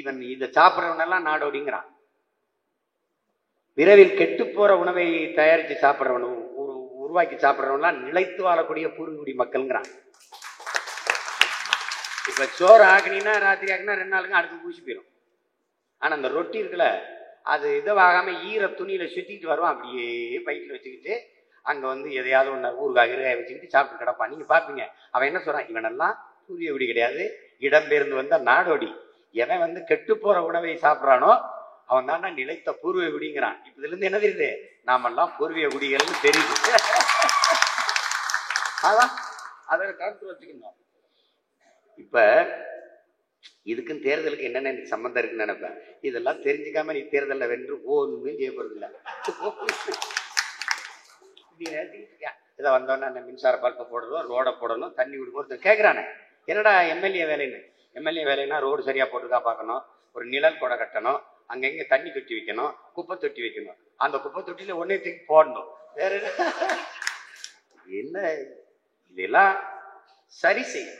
[SPEAKER 1] இவன் இதை சாப்பிட்றவனெல்லாம் நாடோடிங்கிறான். விரைவில் கெட்டு போற உணவை தயாரிச்சு சாப்பிட்றவனும் உருவாக்கி சாப்பிட்றவன்லாம் நிலைத்து வாழக்கூடிய பூர்வீகுடி மக்கள்ங்கிறான். இப்ப சோறு ஆகினா ராத்திரி ஆகினா 2 நாளுக்கு அடுத்து பூசி போயிடும். ஆனா அந்த ரொட்டி இருக்குல்ல, அது இதுவாகாம ஈர துணியில சுத்திக்கிட்டு வருவான், அப்படியே பைக்கில் வச்சுக்கிட்டு அங்க வந்து எதையாவது ஒன்று ஊறுகாய் வச்சுக்கிட்டு சாப்பிட்டு கிடப்பான். நீங்க பாப்பீங்க. அவன் என்ன சொல்றான், இவனெல்லாம் பூர்வீக குடி கிடையாது, இடம்பெயர்ந்து வந்த நாடோடி. எவன் வந்து கெட்டு போற உணவை சாப்பிட்றானோ அவன் தாண்டா நிலைத்த பூர்வீக குடிங்கிறான். இப்ப இதுல இருந்து என்ன தெரியுது, நாமெல்லாம் பூர்வீக குடிகள்னு தெரியுது. அதான் அதை கருத்து வச்சுக்கணும். இப்ப இதுக்கும் தேர்தலுக்கு என்னென்ன சம்பந்தம் இருக்குன்னு நினைப்பேன். இதெல்லாம் தெரிஞ்சுக்காம நீ தேர்தலில் வென்று ஒன்றும் செய்ய போறது இல்லை. இதை வந்தோன்னா மின்சார பல்பை போடணும், ரோடை போடணும், தண்ணி விடுவோம் கேட்குறானே. என்னடா எம்எல்ஏ வேலைன்னு? எம்எல்ஏ வேலைன்னா ரோடு சரியா போட்டுக்கா பார்க்கணும், ஒரு நிழல் கொடை கட்டணும், அங்கங்க தண்ணி தொட்டி வைக்கணும், குப்பை தொட்டி வைக்கணும், அந்த குப்பை தொட்டியில ஒன்னே தூக்கி போடணும். வேற என்ன? இதெல்லாம் சரி செய்யும்.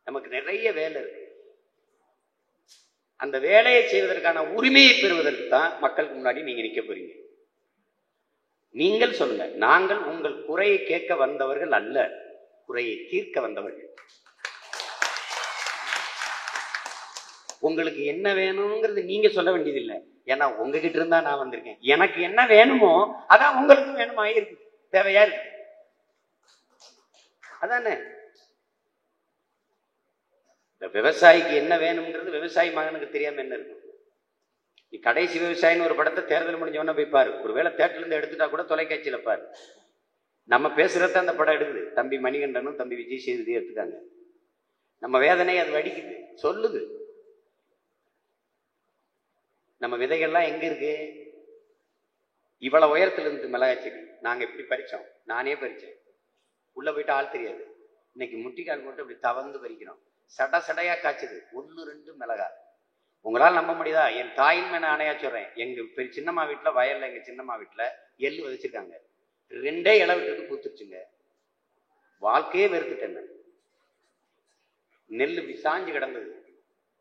[SPEAKER 1] நமக்கு நிறைய வேலை இருக்கு. அந்த வேலையை செய்வதற்கான உரிமையை பெறுவதற்கு தான் மக்களுக்கு முன்னாடி நீங்க நிக்க போறீங்க. நீங்கள் சொல்லுங்க, நாங்கள் உங்கள் குறையை கேட்க வந்தவர்கள் அல்ல, குறையை தீர்க்க வந்தவர்கள். உங்களுக்கு என்ன வேணுங்கிறது நீங்க சொல்ல வேண்டியதில்லை. ஏன்னா உங்ககிட்ட இருந்தா நான் வந்திருக்கேன். எனக்கு என்ன வேணுமோ அதான் உங்களுக்கு வேணுமா இருக்கு, தேவையா இருக்கு. அதானே இந்த விவசாயிக்கு என்ன வேணுங்கிறது விவசாயி மகனுக்கு தெரியாம என்ன இருக்கும்? நீ கடைசி விவசாயின்னு ஒரு படத்தை தேர்தல் முடிஞ்சவன போய் பாரு. ஒருவேளை தேட்டர்ல இருந்து எடுத்துட்டா கூட தொலைக்காட்சியில பாரு. நம்ம பேசுறத அந்த படம் எடுக்குது. தம்பி மணிகண்டனும் தம்பி விஜய் சேதுபதியும் எடுத்துக்காங்க. நம்ம வேதனை அது வடிக்குது, சொல்லுது. நம்ம விதைகள்லாம் எங்க இருக்கு? இவ்வளவு உயரத்துல இருந்து மிளகாய் செடி நாங்க எப்படி பறிச்சோம்? நானே பறிச்சேன். உள்ள போயிட்டு ஆள் தெரியாது. இன்னைக்கு முட்டிக்கால் போட்டு அப்படி தவந்து பறிக்கிறோம். சட சடையா காய்ச்சது 1-2 மிளகா. உங்களால் நம்ப முடியுதா? என் தாயின் மேல ஆணையா சொல்றேன். எங்க பெரிய சின்னம்மா வீட்டுல வயல்ல, எங்க சின்னம்மா வீட்டுல எள்ளு விதைச்சிருக்காங்க. 2 இலை விட்டு பூத்துருச்சுங்க. வாழ்க்கையே வெறுத்துட்டேன். நெல் இப்படி சாஞ்சு கிடந்தது.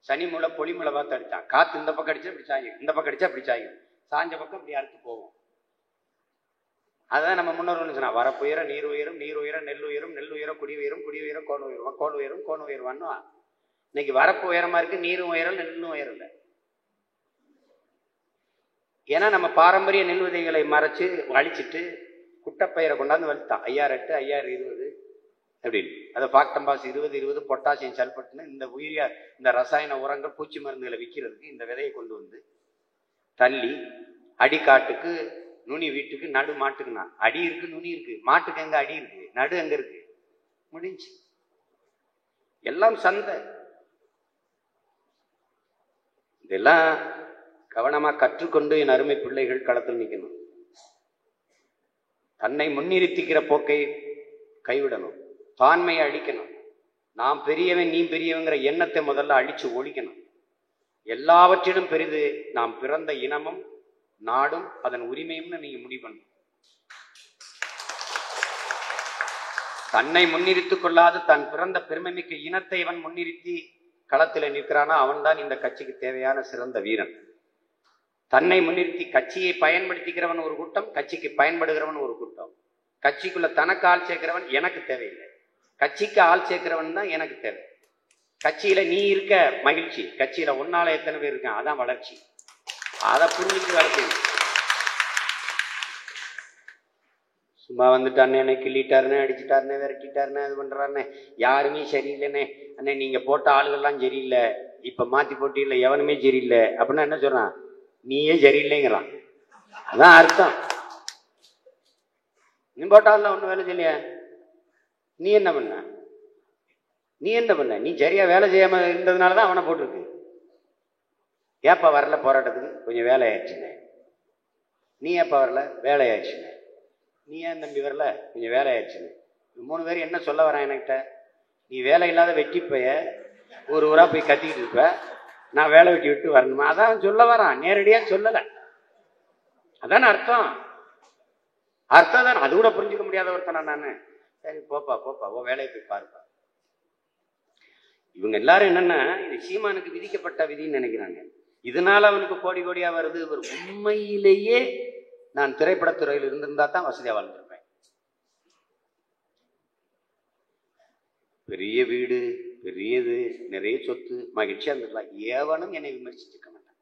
[SPEAKER 1] சனி முளை பொலி முளை பார்த்து அடிச்சான். காத்து இந்த பக்கம் அடிச்சா இப்படி சாயும், இந்த பக்கம் அடிச்சா அப்படி சாயும். சாஞ்ச பக்கம் இப்படி அறுத்து போவோம். அதான் நம்ம முன்னோர்கள் சொன்னா, வரப்புயர நீர் உயரும், நீர் உயர நெல் உயரும், நெல் உயர குடி உயரும், குடி உயர கோல் உயரும், கோல் உயரும், கோல் உயர்வான்னு. இன்னைக்கு வரப்பு உயரமா இருக்கு, நீரும் உயரல், நெல்லும் உயரல. ஏன்னா நம்ம பாரம்பரிய நெல் விதைகளை மறைச்சு அழிச்சிட்டு குட்டப்பயிரை கொண்டாந்து வலித்தான். 5008, 5020 அப்படின்னு. அதை பாக்டம்பாஸ் 20-20 பொட்டாசியம் சல்பேட்னு இந்த உயிரியா இந்த ரசாயன உரங்கள் பூச்சி மருந்துகளை விற்கிறதுக்கு இந்த விதையை கொண்டு வந்து தள்ளி அடிக்காட்டுக்கு நுனி வீட்டுக்கு நடு மாட்டுக்குனா அடி இருக்கு, நுனி இருக்கு. மாட்டுக்கு எங்க அடி இருக்கு, நடு எங்க இருக்கு? முடிஞ்சு. எல்லாம் சந்தை. இதெல்லாம் கவனமா கற்றுக்கொண்டு என் அருமை பிள்ளைகள் களத்தில் நிற்கணும். தன்னை முன்னிறுத்திக்கிற போக்கை கைவிடணும். தான்மையை அழிக்கணும். நாம் பெரியவன் நீ பெரியவங்கிற எண்ணத்தை முதல்ல அழிச்சு ஒழிக்கணும். எல்லாவற்றிலும் பெரிது நாம் பிறந்த இனமும் நாடும் அதன் உரிமையும்னு நீங்க முடிவு பண்ணணும். தன்னை முன்னிறுத்திக் கொள்ளாது தன் பிறந்த பெருமைமிக்க இனத்தை அவன் முன்னிறுத்தி களத்தில் நிற்கிறானா அவன் தான் இந்த கட்சிக்கு தேவையான சிறந்த வீரன். தன்னை முன்னிறுத்தி கட்சியை பயன்படுத்திக்கிறவன் ஒரு கூட்டம், கட்சிக்கு பயன்படுகிறவன் ஒரு கூட்டம். கட்சிக்குள்ள தனக்கு ஆள் சேர்க்கிறவன் எனக்கு தேவையில்லை, கட்சிக்கு ஆள் சேர்க்கிறவன் தான் எனக்கு தேவை. கட்சியில நீ இருக்க மகிழ்ச்சி, கட்சியில ஒன்னால எத்தனை பேர் இருக்கான் அதான் வளர்ச்சி. அதை புரிஞ்சுட்டு வேலை செய்யணும். சும்மா வந்துட்டாருன்னு என்னை கிள்ளிட்டாருன்னு அடிச்சுட்டாருன்னு விரட்டிட்டாருன்னு அது பண்றாருன்னு யாருமே சரியில்லைண்ணே, அண்ணே நீங்க போட்ட ஆளுகள்லாம் சரியில்லை, இப்ப மாத்தி போட்டி இல்லை, எவனுமே சரியில்லை அப்படின்னா என்ன சொல்றான்? நீயே சரியில்லைங்கிறான். அதான் அர்த்தம். நீ போட்டால ஒன்றும் வேலை செய்யலையா? நீ என்ன பண்ண? நீ என்ன பண்ண? நீ சரியா வேலை செய்யாம இருந்ததுனாலதான் அவனை போட்டிருக்கு. ஏப்பா வரல போராட்டத்துக்கு? கொஞ்சம் வேலை ஆயிடுச்சுங்க. நீ ஏப்பா வரல? வேலை ஆயிடுச்சுங்க. நீ ஏன் தம்பி வரல? கொஞ்சம் வேலை ஆயிடுச்சுங்க. 3 பேர் என்ன சொல்ல வரான் என்கிட்ட? நீ வேலை இல்லாத வெட்டி போய ஒரு ஊரா போய் கத்திக்கிட்டு இருப்ப, நான் வேலை வெட்டி விட்டு வரணுமா? அதான் சொல்ல வரான், நேரடியா சொல்லல. அதான் அர்த்தம். அர்த்தம் தான். அது கூட புரிஞ்சுக்க முடியாத ஒருத்தனா நானு. சரி போப்பா போப்பா, ஓ வேலையை போய் பாருப்பா. இவங்க எல்லாரும் என்னன்னா இது சீமானுக்கு விதிக்கப்பட்ட விதின்னு நினைக்கிறாங்க. இதனால அவனுக்கு கோடி கோடியா வருது. ஒரு உண்மையிலேயே நான் திரைப்படத்துறையில் இருந்திருந்தா தான் வசதியா வாழ்ந்திருப்பேன். பெரிய வீடு, பெரியது, நிறைய சொத்து, மகிழ்ச்சியா இருந்திருக்கலாம். ஏவனும் என்னை விமர்சிச்சிருக்க மாட்டான்.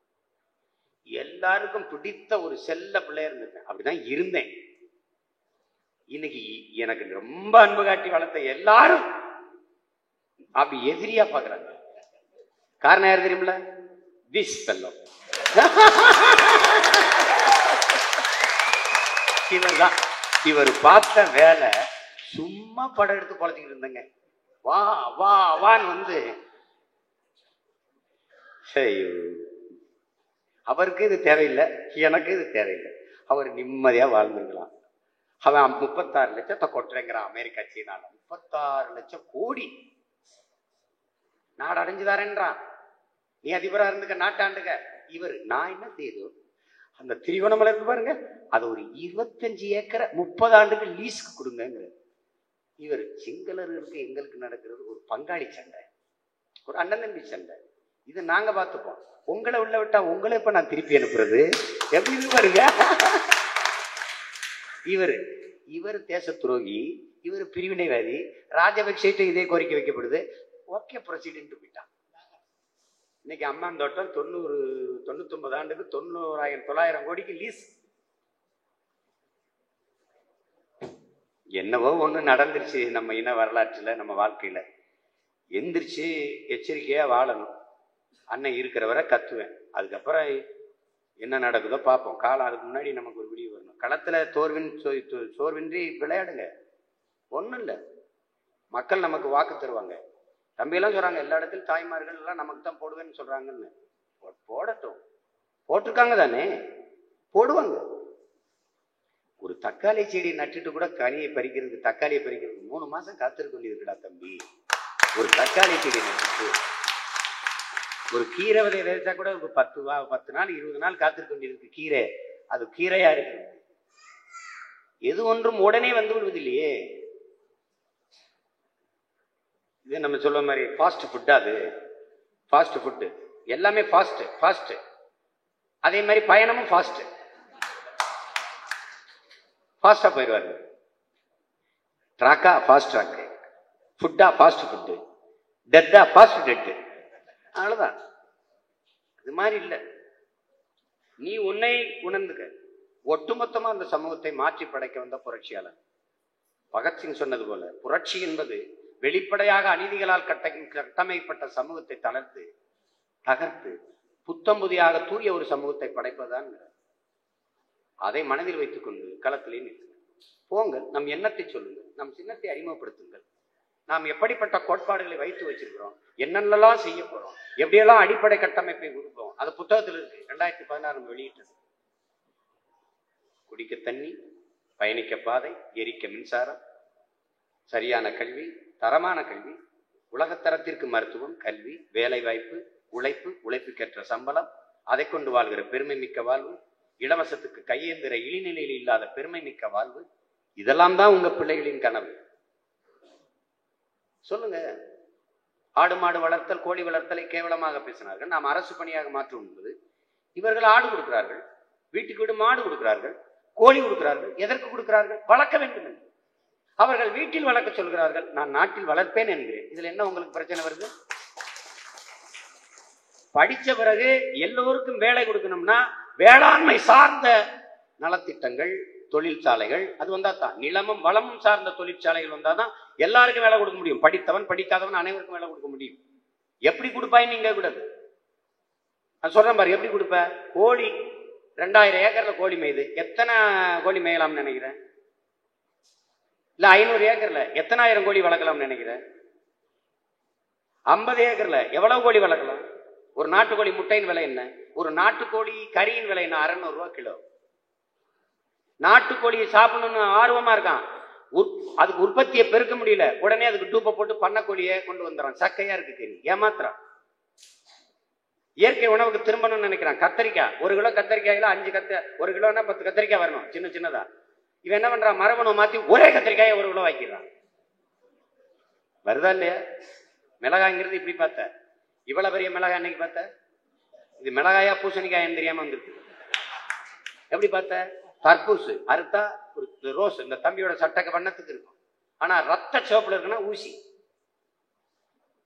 [SPEAKER 1] எல்லாருக்கும் பிடித்த ஒரு செல்ல பிள்ளையா இருந்திருப்பேன். அப்படிதான் இருந்தேன். இன்னைக்கு எனக்கு ரொம்ப அன்பு காட்டி வளர்த்த எல்லாரும் அப்படி எதிரியா பாக்குறாங்க. காரணம் யாரு தெரியுமில்ல? This fellow. இவர்தான். இவர் பார்த்த வேலை சும்மா படம் எடுத்து பொழைச்சிக்கிட்டு இருந்தங்க. வா வா வான்னு வந்து அவருக்கு இது தேவையில்லை, எனக்கு இது தேவையில்லை. அவர் நிம்மதியா வாழ்ந்துக்கலாம். அவன் 36 லட்சத்தை கொட்டுறேங்கிறான் அமெரிக்கா சீனால. 36 லட்சம் கோடி நாடு அடைஞ்சுதாரேன்றான். நீ அதிபரா இருந்துக்க, நாட்டாண்டுக்க. இவர் நான் என்ன செய்யுது? அந்த திரிகோணமலை இருக்கு பாருங்க, அது ஒரு 25 ஏக்கரை 30 ஆண்டுக்கு லீஸ்க்கு கொடுங்க. இவர் சிங்களருக்கு எங்களுக்கு நடக்கிறது ஒரு பங்காளி சண்டை, ஒரு அண்ணன் தம்பி சண்டை. இது நாங்க பார்த்துப்போம். உங்களை உள்ள விட்டா உங்களை இப்ப நான் திருப்பி அனுப்புறது எப்படி பாருங்க. இவர் தேச துரோகி, இவர் பிரிவினைவாதி. ராஜபக்சேட்ட இதே கோரிக்கை வைக்கப்படுது. ஓகே பிரசிடென்ட் போயிட்டான். இன்னைக்கு அம்மான் தோட்டம் 99 ஆண்டுக்கு 900,000 கோடிக்கு லீஸ். என்னவோ ஒண்ணு நடந்துருச்சு நம்ம இன வரலாற்றுல, நம்ம வாழ்க்கையில. எந்திரிச்சு எச்சரிக்கையா வாழணும். அண்ணன் இருக்கிற வரை கத்துவேன். அதுக்கப்புறம் என்ன நடக்குதோ பார்ப்போம். காலம் அதுக்கு முன்னாடி நமக்கு ஒரு விடிவு வரணும். களத்துல சோர்வின்றி விளையாடுங்க. ஒண்ணும் இல்லை, மக்கள் நமக்கு வாக்கு தருவாங்க. தம்பியெல்லாம் சொல்றாங்க எல்லா இடத்துலையும் தாய்மார்கள் எல்லாம் நமக்கு தான் போடுவேன்னு சொல்றாங்கன்னு. போடட்டும், போட்டிருக்காங்க தானே, போடுவாங்க. ஒரு தக்காளி செடி நட்டுட்டு கூட கனியை பறிக்கிறது, தக்காளியை பறிக்கிறது 3 மாசம் காத்திருக்க வேண்டியிருக்குடா தம்பி. ஒரு தக்காளி செடி நட்டுட்டு ஒரு கீரை விதை விதைச்சா கூட ஒரு 10 நாள் 20 நாள் காத்திருக்க வேண்டியிருக்கு. கீரை அது கீரையா இருக்கு. எது ஒன்றும் உடனே வந்து விடுவதில்லையே. இது நம்ம சொல்ல மாதிரி ஃபாஸ்ட் ஃபுட். அது ஃபாஸ்ட் ஃபுட்டு எல்லாமே ஃபாஸ்ட். அதே மாதிரி பயணமும் ஃபாஸ்டா போயிடுவாரு. ட்ராக்கா ஃபாஸ்ட் ட்ராக்கு, ஃபுட்டா ஃபாஸ்ட் ஃபுட்டு, டெத்தா ஃபாஸ்ட் டெத்து. அவ்வளவுதான். இது மாதிரி இல்லை. நீ உன்னை உணர்ந்துக்க. ஒட்டுமொத்தமா அந்த சமூகத்தை மாற்றி படைக்க வந்த புரட்சியாளர் பகத்சிங் சொன்னது போல, புரட்சி என்பது வெளிப்படையாக அநீதிகளால் கட்டமைக்கப்பட்ட சமூகத்தை தகர்த்து புத்தம்புதியாக தூய ஒரு சமூகத்தை படைப்பதுதான். அதை மனதில் வைத்துக் கொண்டு களத்திலே நிற்குங்கள். போங்கள், நம் எண்ணத்தை சொல்லுங்கள், நம் சின்னத்தை அறிமுகப்படுத்துங்கள். நாம் எப்படிப்பட்ட கோட்பாடுகளை வைத்து வச்சிருக்கிறோம், என்னென்னலாம் செய்ய போறோம், எப்படியெல்லாம் அடிப்படை கட்டமைப்பை கொடுப்போம். அது புத்தகத்தில் இருக்கு. 2016 வெளியிட்டது. குடிக்க தண்ணி, பயணிக்க பாதை, எரிக்க மின்சாரம், சரியான கல்வி, தரமான கல்வி, உலகத்தரத்திற்கு மருத்துவம், கல்வி, வேலை வாய்ப்பு, உழைப்பு, உழைப்புக்கேற்ற சம்பளம், அதை கொண்டு வாழ்கிற பெருமை மிக்க வாழ்வு, இலவசத்துக்கு கையேந்திர இழிநிலையில் இல்லாத பெருமை மிக்க வாழ்வு. இதெல்லாம் தான் உங்க பிள்ளைகளின் கனவு. சொல்லுங்க. ஆடு மாடு வளர்த்தல், கோழி வளர்த்தலை கேவலமாக பேசினார்கள். நாம் அரசு பணியாக மாற்றும் என்பது. இவர்கள் ஆடு கொடுக்கிறார்கள், வீட்டுக்கு வீடு மாடு கொடுக்கிறார்கள், கோழி கொடுக்கிறார்கள். எதற்கு கொடுக்கிறார்கள்? வளர்க்க வேண்டும் என்று. அவர்கள் வீட்டில் வளர்க்க சொல்கிறார்கள், நான் நாட்டில் வளர்ப்பேன் என்கிறேன். இதுல என்ன உங்களுக்கு பிரச்சனை வருது? படிச்ச பிறகு எல்லோருக்கும் வேலை கொடுக்கணும்னா வேளாண்மை சார்ந்த நலத்திட்டங்கள், தொழிற்சாலைகள் அது வந்தாதான், நிலமும் வளமும் சார்ந்த தொழிற்சாலைகள் வந்தாதான் எல்லாருக்கும் வேலை கொடுக்க முடியும். படித்தவன் படிக்காதவன் அனைவருக்கும் வேலை கொடுக்க முடியும். எப்படி கொடுப்பாய் நீங்க கூடாது. நான் சொல்றேன் பாரு, எப்படி கொடுப்ப? கோழி 2000 ஏக்கர்ல கோழி மேயுது. எத்தனை கோழி மேயலாம்னு நினைக்கிறேன்? இல்ல 500 ஏக்கர்ல எத்தனை ஆயிரம் கோழி வளர்க்கலாம்னு நினைக்கிறேன்? 50 ஏக்கர்ல எவ்வளவு கோழி வளர்க்கலாம்? ஒரு நாட்டுக்கோழி முட்டையின் விலை என்ன? ஒரு நாட்டுக்கோழி கறியின் விலை என்ன? 600 ரூபாய் கிலோ. நாட்டுக்கோழியை சாப்பிடணும்னு ஆர்வமா இருக்கான். அதுக்கு உற்பத்தியை பெருக்க முடியல. உடனே அதுக்கு டூப்பை போட்டு பண்ணக்கோழியை கொண்டு வந்துறான். சக்கையா இருக்கு கறி. ஏமாத்துறான். இயற்கை உணவுக்கு திரும்பணும்னு நினைக்கிறான். கத்தரிக்காய் 1 கிலோ கத்தரிக்காயில 1 கிலோன்னா 10 கத்தரிக்காய் வரணும், சின்னதா. இவன் என்ன பண்றான்? மரபணு மாத்தி ஒரே கத்திரிக்காயை 1 கிலோ வாங்கிடுறான். வருதா இல்லையா? மிளகாய்ங்கிறது இப்படி பார்த்த, இவ்வளவு பெரிய மிளகாய் அன்னைக்கு பார்த்த, இது மிளகாயா பூசணிக்காயான்னு தெரியாம வந்துருக்கு. எப்படி பார்த்த? தர்பூசு அறுத்தா ஒரு ரோஸ் இந்த தம்பியோட சட்டக்க வண்ணத்துக்கு இருக்கும், ஆனா ரத்த சிவப்புல இருக்குன்னா ஊசி.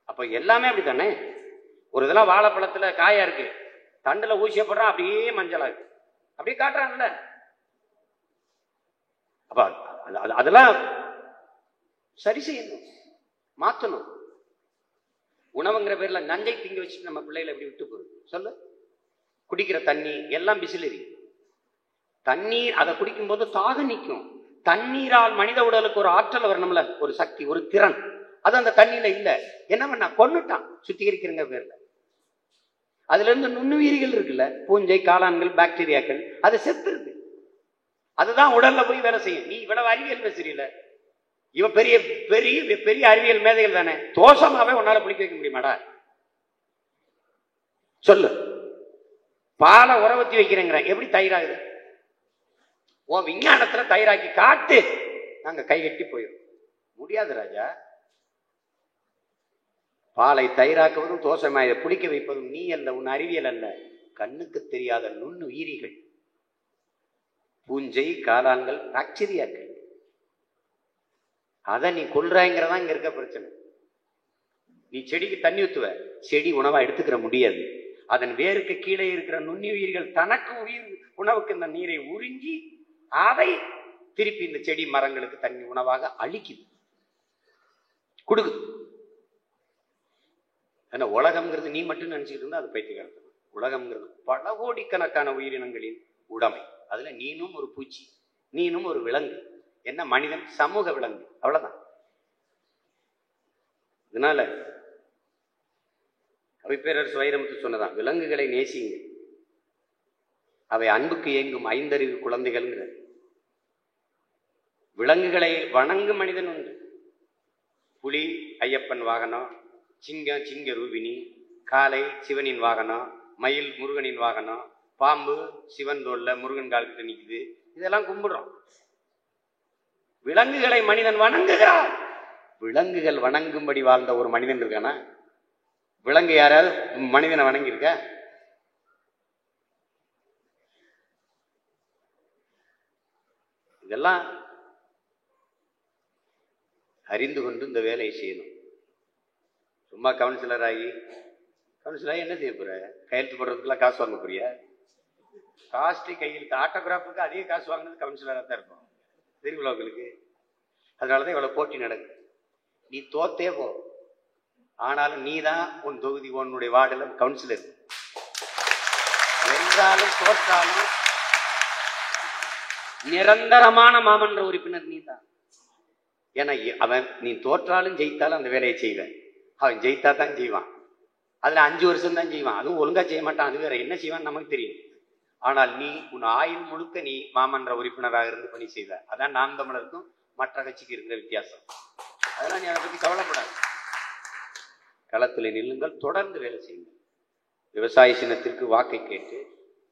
[SPEAKER 1] அப்ப எல்லாமே அப்படித்தானே. ஒரு இதெல்லாம் வாழைப்பழத்துல காயா இருக்கு, தண்டுல ஊசிய போடுறான், அப்படியே மஞ்சளா இருக்கு, அப்படியே காட்டுறாங்கல்ல. அப்ப அதெல்லாம் சரி செய்யணும், மாத்தணும். உணவுங்கிற பேர்ல நஞ்சை திங்க வச்சுட்டு நம்ம பிள்ளைகளை எப்படி விட்டு போகுது சொல்லு. குடிக்கிற தண்ணி எல்லாம் பிசிலரி தண்ணீர். அதை குடிக்கும் போது தாக நிற்கும். தண்ணீரால் மனித உடலுக்கு ஒரு ஆற்றல் வரணும்ல, ஒரு சக்தி, ஒரு திறன். அது அந்த தண்ணியில இல்ல. என்ன பண்ணா? கொன்னுட்டான் சுத்திகரிக்கிறங்க பேர்ல. அதுல இருந்து நுண்ணுயிரிகள் இருக்குல்ல, பூஞ்சை, காளான்கள், பாக்டீரியாக்கள், அது செத்து இருக்கு. அதுதான் உடல்ல போய் வேலை செய்யும். நீ இவ்வளவு அறிவியல் பேசுறீல, இவன் பெரிய பெரிய பெரிய அறிவியல் மேதைகள் தானே. தோஷமாவே உன்னால புளிக்க வைக்க முடியுமாடா? சொல்லு. பாலை உறவத்தி வைக்கிறேங்கிற, எப்படி தயிராகுது? உன் விஞ்ஞானத்துல தயிராக்கி காட்டு, நாங்க கை கட்டி போயிடும். முடியாது ராஜா. பாலை தயிராக்குவதும் தோசை மாயை புளிக்க வைப்பதும் நீ அல்ல, உன் அறிவியல் அல்ல, கண்ணுக்கு தெரியாத நுண்ணுயிரிகள், பூஞ்சை, காளான்கள், பாக்டீரியாக்கள். அதை நீ கொல்றாங்கிறதா இங்க இருக்க பிரச்சனை. நீ செடிக்கு தண்ணி ஊத்துவ, செடி உணவா எடுத்துக்கிற முடியாது. அதன் வேருக்கு கீழே இருக்கிற நுண்ணுயிர்கள் தனக்கு உணவுக்கு இந்த நீரை உறிஞ்சி அதை திருப்பி இந்த செடி மரங்களுக்கு தண்ணி உணவாக அளிக்குது, கொடுக்குது. ஏன்னா உலகம்ங்கிறது நீ மட்டும் நினைச்சுக்கிட்டு இருந்தா அது பைத்தியக்காரத்தனம். உலகம்ங்கிறது பல கோடிக்கணக்கான உயிரினங்களின் உடைமை. அதுல நீனும் ஒரு பூச்சி, நீனும் ஒரு விலங்கு. என்ன மனிதன்? சமூக விலங்கு, அவ்வளவுதான். இதனால கவிப்பேரரசு வைரமுத்து சொன்னதான், விலங்குகளை நேசிங்க, அவை அன்புக்கு ஏங்கும் ஐந்தறிவு குழந்தைகள். விலங்குகளை வணங்கும் மனிதன் உண்டு. புலி ஐயப்பன் வாகனம், சிங்கம் சிங்க ரூபினி, காளை சிவனின் வாகனம், மயில் முருகனின் வாகனம், பாம்பு சிவன் தோல்ல முருகன் காலத்துல நிக்குது. இதெல்லாம் கும்பிடுறோம். விலங்குகளை மனிதன் வணங்குகிறார். விலங்குகள் வணங்கும்படி வாழ்ந்த ஒரு மனிதன் இருக்கானா? விலங்கு யாராவது மனிதனை வணங்கி இருக்க? இதெல்லாம் அறிந்து கொண்டு இந்த வேலையை செய்யணும். சும்மா கவுன்சிலர் ஆகி என்ன செய்ய போற? கையெழுத்து போடுறதுக்குலாம் காசு வாங்க போறிய? காஸ்ட்லி கையெழுத்து ஆட்டோகிராஃபுக்கு அதிக காசு வாங்கினது கவுன்சிலராக தான் இருக்கும், தெரியுங்களா உங்களுக்கு? அதனாலதான் இவ்வளவு போட்டி நடக்குது. நீ தோத்தே போ, ஆனாலும் நீ தான் உன் தொகுதி உன்னுடைய வார்டுல கவுன்சிலர். வென்றாலும் தோற்றாலும் நிரந்தரமான மாமன்ற உறுப்பினர் நீ தான். ஏன்னா அவன் நீ தோற்றாலும் ஜெயித்தாலும் அந்த வேலையை செய்வேன். அவன் ஜெயித்தா தான் செய்வான். அதுல 5 வருஷம் தான் செய்வான். அதுவும் ஒழுங்கா செய்ய மாட்டான். அது வேற என்ன செய்வான்னு நமக்கு தெரியும். ஆனால் நீ உன் ஆயுள் முழுக்க நீ மாமன்ற உறுப்பினராக இருந்து பணி செய்த. அதான் நாம் தமிழருக்கும் மற்ற கட்சிக்கு இருக்கிற வித்தியாசம். அதெல்லாம் நீ அதை பத்தி கவலைப்படாது. களத்தில் நில்லுங்கள், தொடர்ந்து வேலை செய்யுங்கள். விவசாய சின்னத்திற்கு வாக்கை கேட்டு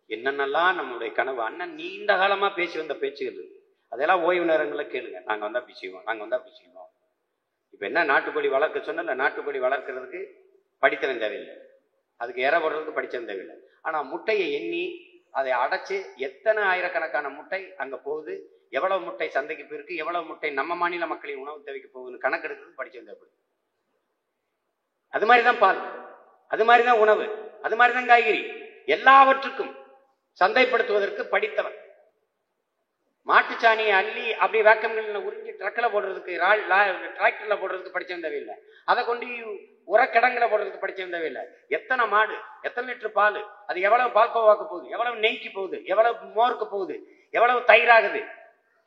[SPEAKER 1] என்னென்னலாம் நம்முடைய கனவு அண்ணன் நீண்ட காலமா பேசி வந்த பேச்சுகள் இருக்கு. அதெல்லாம் ஓய்வு நேரங்களில் கேளுங்க. நாங்க வந்தா அப்படி செய்வோம், நாங்க வந்தா அப்படி செய்வோம். இப்ப என்ன, நாட்டுக்கோழி வளர்க்க சொன்ன, நாட்டுக்கோழி வளர்க்கறதுக்கு படித்தவன் தேவையில்லை, அதுக்கு இற போடுறதுக்கு படித்தவன் தேவையில்லை. ஆனா முட்டையை எண்ணி அதை அடைச்சு எத்தனை ஆயிரக்கணக்கான முட்டை அங்க போகுது, எவ்வளவு முட்டை சந்தைக்கு போயிருக்கு, எவ்வளவு முட்டை நம்ம மாநில மக்களின் உணவு தேவைக்கு போகுதுன்னு கணக்கெடுக்கிறது படித்தவன் தேவைப்படுது. அது மாதிரிதான் பால், அது மாதிரிதான் உணவு, அது மாதிரிதான் காய்கறி, எல்லாவற்றுக்கும் சந்தைப்படுத்துவதற்கு படித்தவன். மாட்டுச்சாணியை அள்ளி அப்படி வேக்கம்ல உறிஞ்சி ட்ரக்கில் போடுறதுக்கு, டிராக்டர்ல போடுறதுக்கு படிச்சவன் தேவையில்லை. அதை கொண்டு உரக்கிடங்களை போடுறதுக்கு படிச்சவன் தேவையில்லை. எத்தனை மாடு, எத்தனை லிட்டர் பால், அது எவ்வளவு பால்கோவாக்கு போகுது, எவ்வளவு நெய்க்கு போகுது, எவ்வளவு மோருக்கு போகுது, எவ்வளவு தயிராகுது,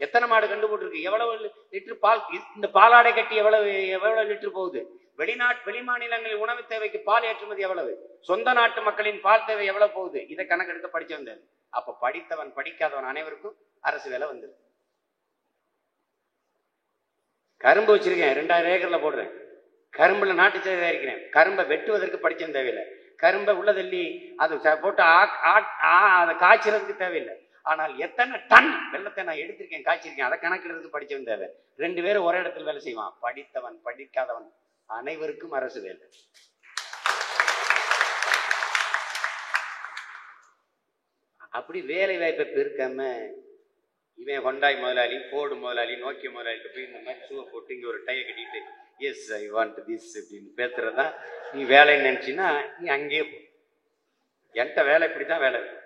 [SPEAKER 1] எத்தனை மாடு கண்டு போட்டிருக்கு, எவ்வளவு லிட்டர் பால், இந்த பாலாடை கட்டி எவ்வளவு லிட்டர் போகுது, வெளி மாநிலங்களில் உணவு தேவைக்கு பால் ஏற்றுமதி எவ்வளவு, சொந்த நாட்டு மக்களின் பால் தேவை எவ்வளவு போகுது, இதை கணக்கெடுத்து படிச்சவன் தேவை. அப்ப படித்தவன் படிக்காதவன் அனைவருக்கும் அரசு வேலை வந்துரு. கரும்பு வச்சிருக்கேன், 2000 ஏக்கர்ல போடுறேன், கரும்புல நாட்டு சேவை தயாரிக்கிறேன், கரும்பை வெட்டுவதற்கு படிச்சவன் தேவையில்லை, கரும்பை உள்ளதள்ளி அது போட்டு அதை காய்ச்சறதுக்கு தேவையில்லை. ஆனால் எத்தனை டன் வெள்ளத்தை நான் எடுத்திருக்கேன், காய்ச்சிருக்கேன், அதை கணக்கிடுறதுக்கு படிச்சவன் தேவை. 2 பேரும் ஒரே இடத்துல வேலை செய்வான். படித்தவன் படிக்காதவன் அனைவருக்கும் அரசு வேலை. அப்படி வேலை வாய்ப்பை பெருக்காம இவன் ஹொண்டாய் முதலாளி, போர்டு முதலாளி, நோக்கிய முதலாளிட்டு போய் இந்த மாதிரி ஷூவை போட்டு இங்க ஒரு டைய கட்டிட்டு எஸ் ஐ வாண்ட் திஸ் அப்படின்னு பேசுறதா நீ வேலைன்னு நினைச்சின்னா நீ அங்கேயே போ. என்கிட்ட வேலை இப்படிதான் வேலை இருக்கு,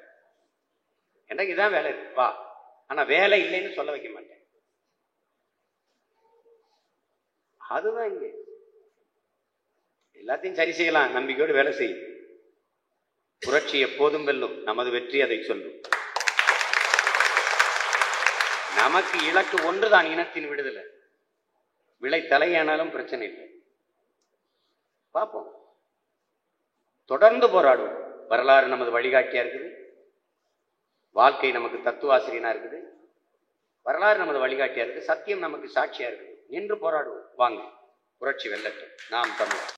[SPEAKER 1] எனக்கு இதான் வேலை இருக்கு வா, ஆனா வேலை இல்லைன்னு சொல்ல வைக்க மாட்டேன். அதுதான் இங்க எல்லாத்தையும் சரி செய்யலாம், நம்பிக்கையோடு வேலை செய்யும். புரட்சி எப்போதும் வெல்லும், நமது வெற்றி அதை சொல்லும். நமக்கு இலக்கு ஒன்றுதான், இனத்தின் விடுதலை. விலை தலையானாலும் பிரச்சனை இல்லை, பார்ப்போம், தொடர்ந்து போராடுவோம். வரலாறு நமது வழிகாட்டியா இருக்குது, வாழ்க்கை நமக்கு தத்துவாசிரியனா இருக்குது, வரலாறு நமது வழிகாட்டியா இருக்கு, சத்தியம் நமக்கு சாட்சியா இருக்குது. நின்று போராடுவோம், வாங்க புரட்சி வெல்லட்டும். நாம் தமிழர்.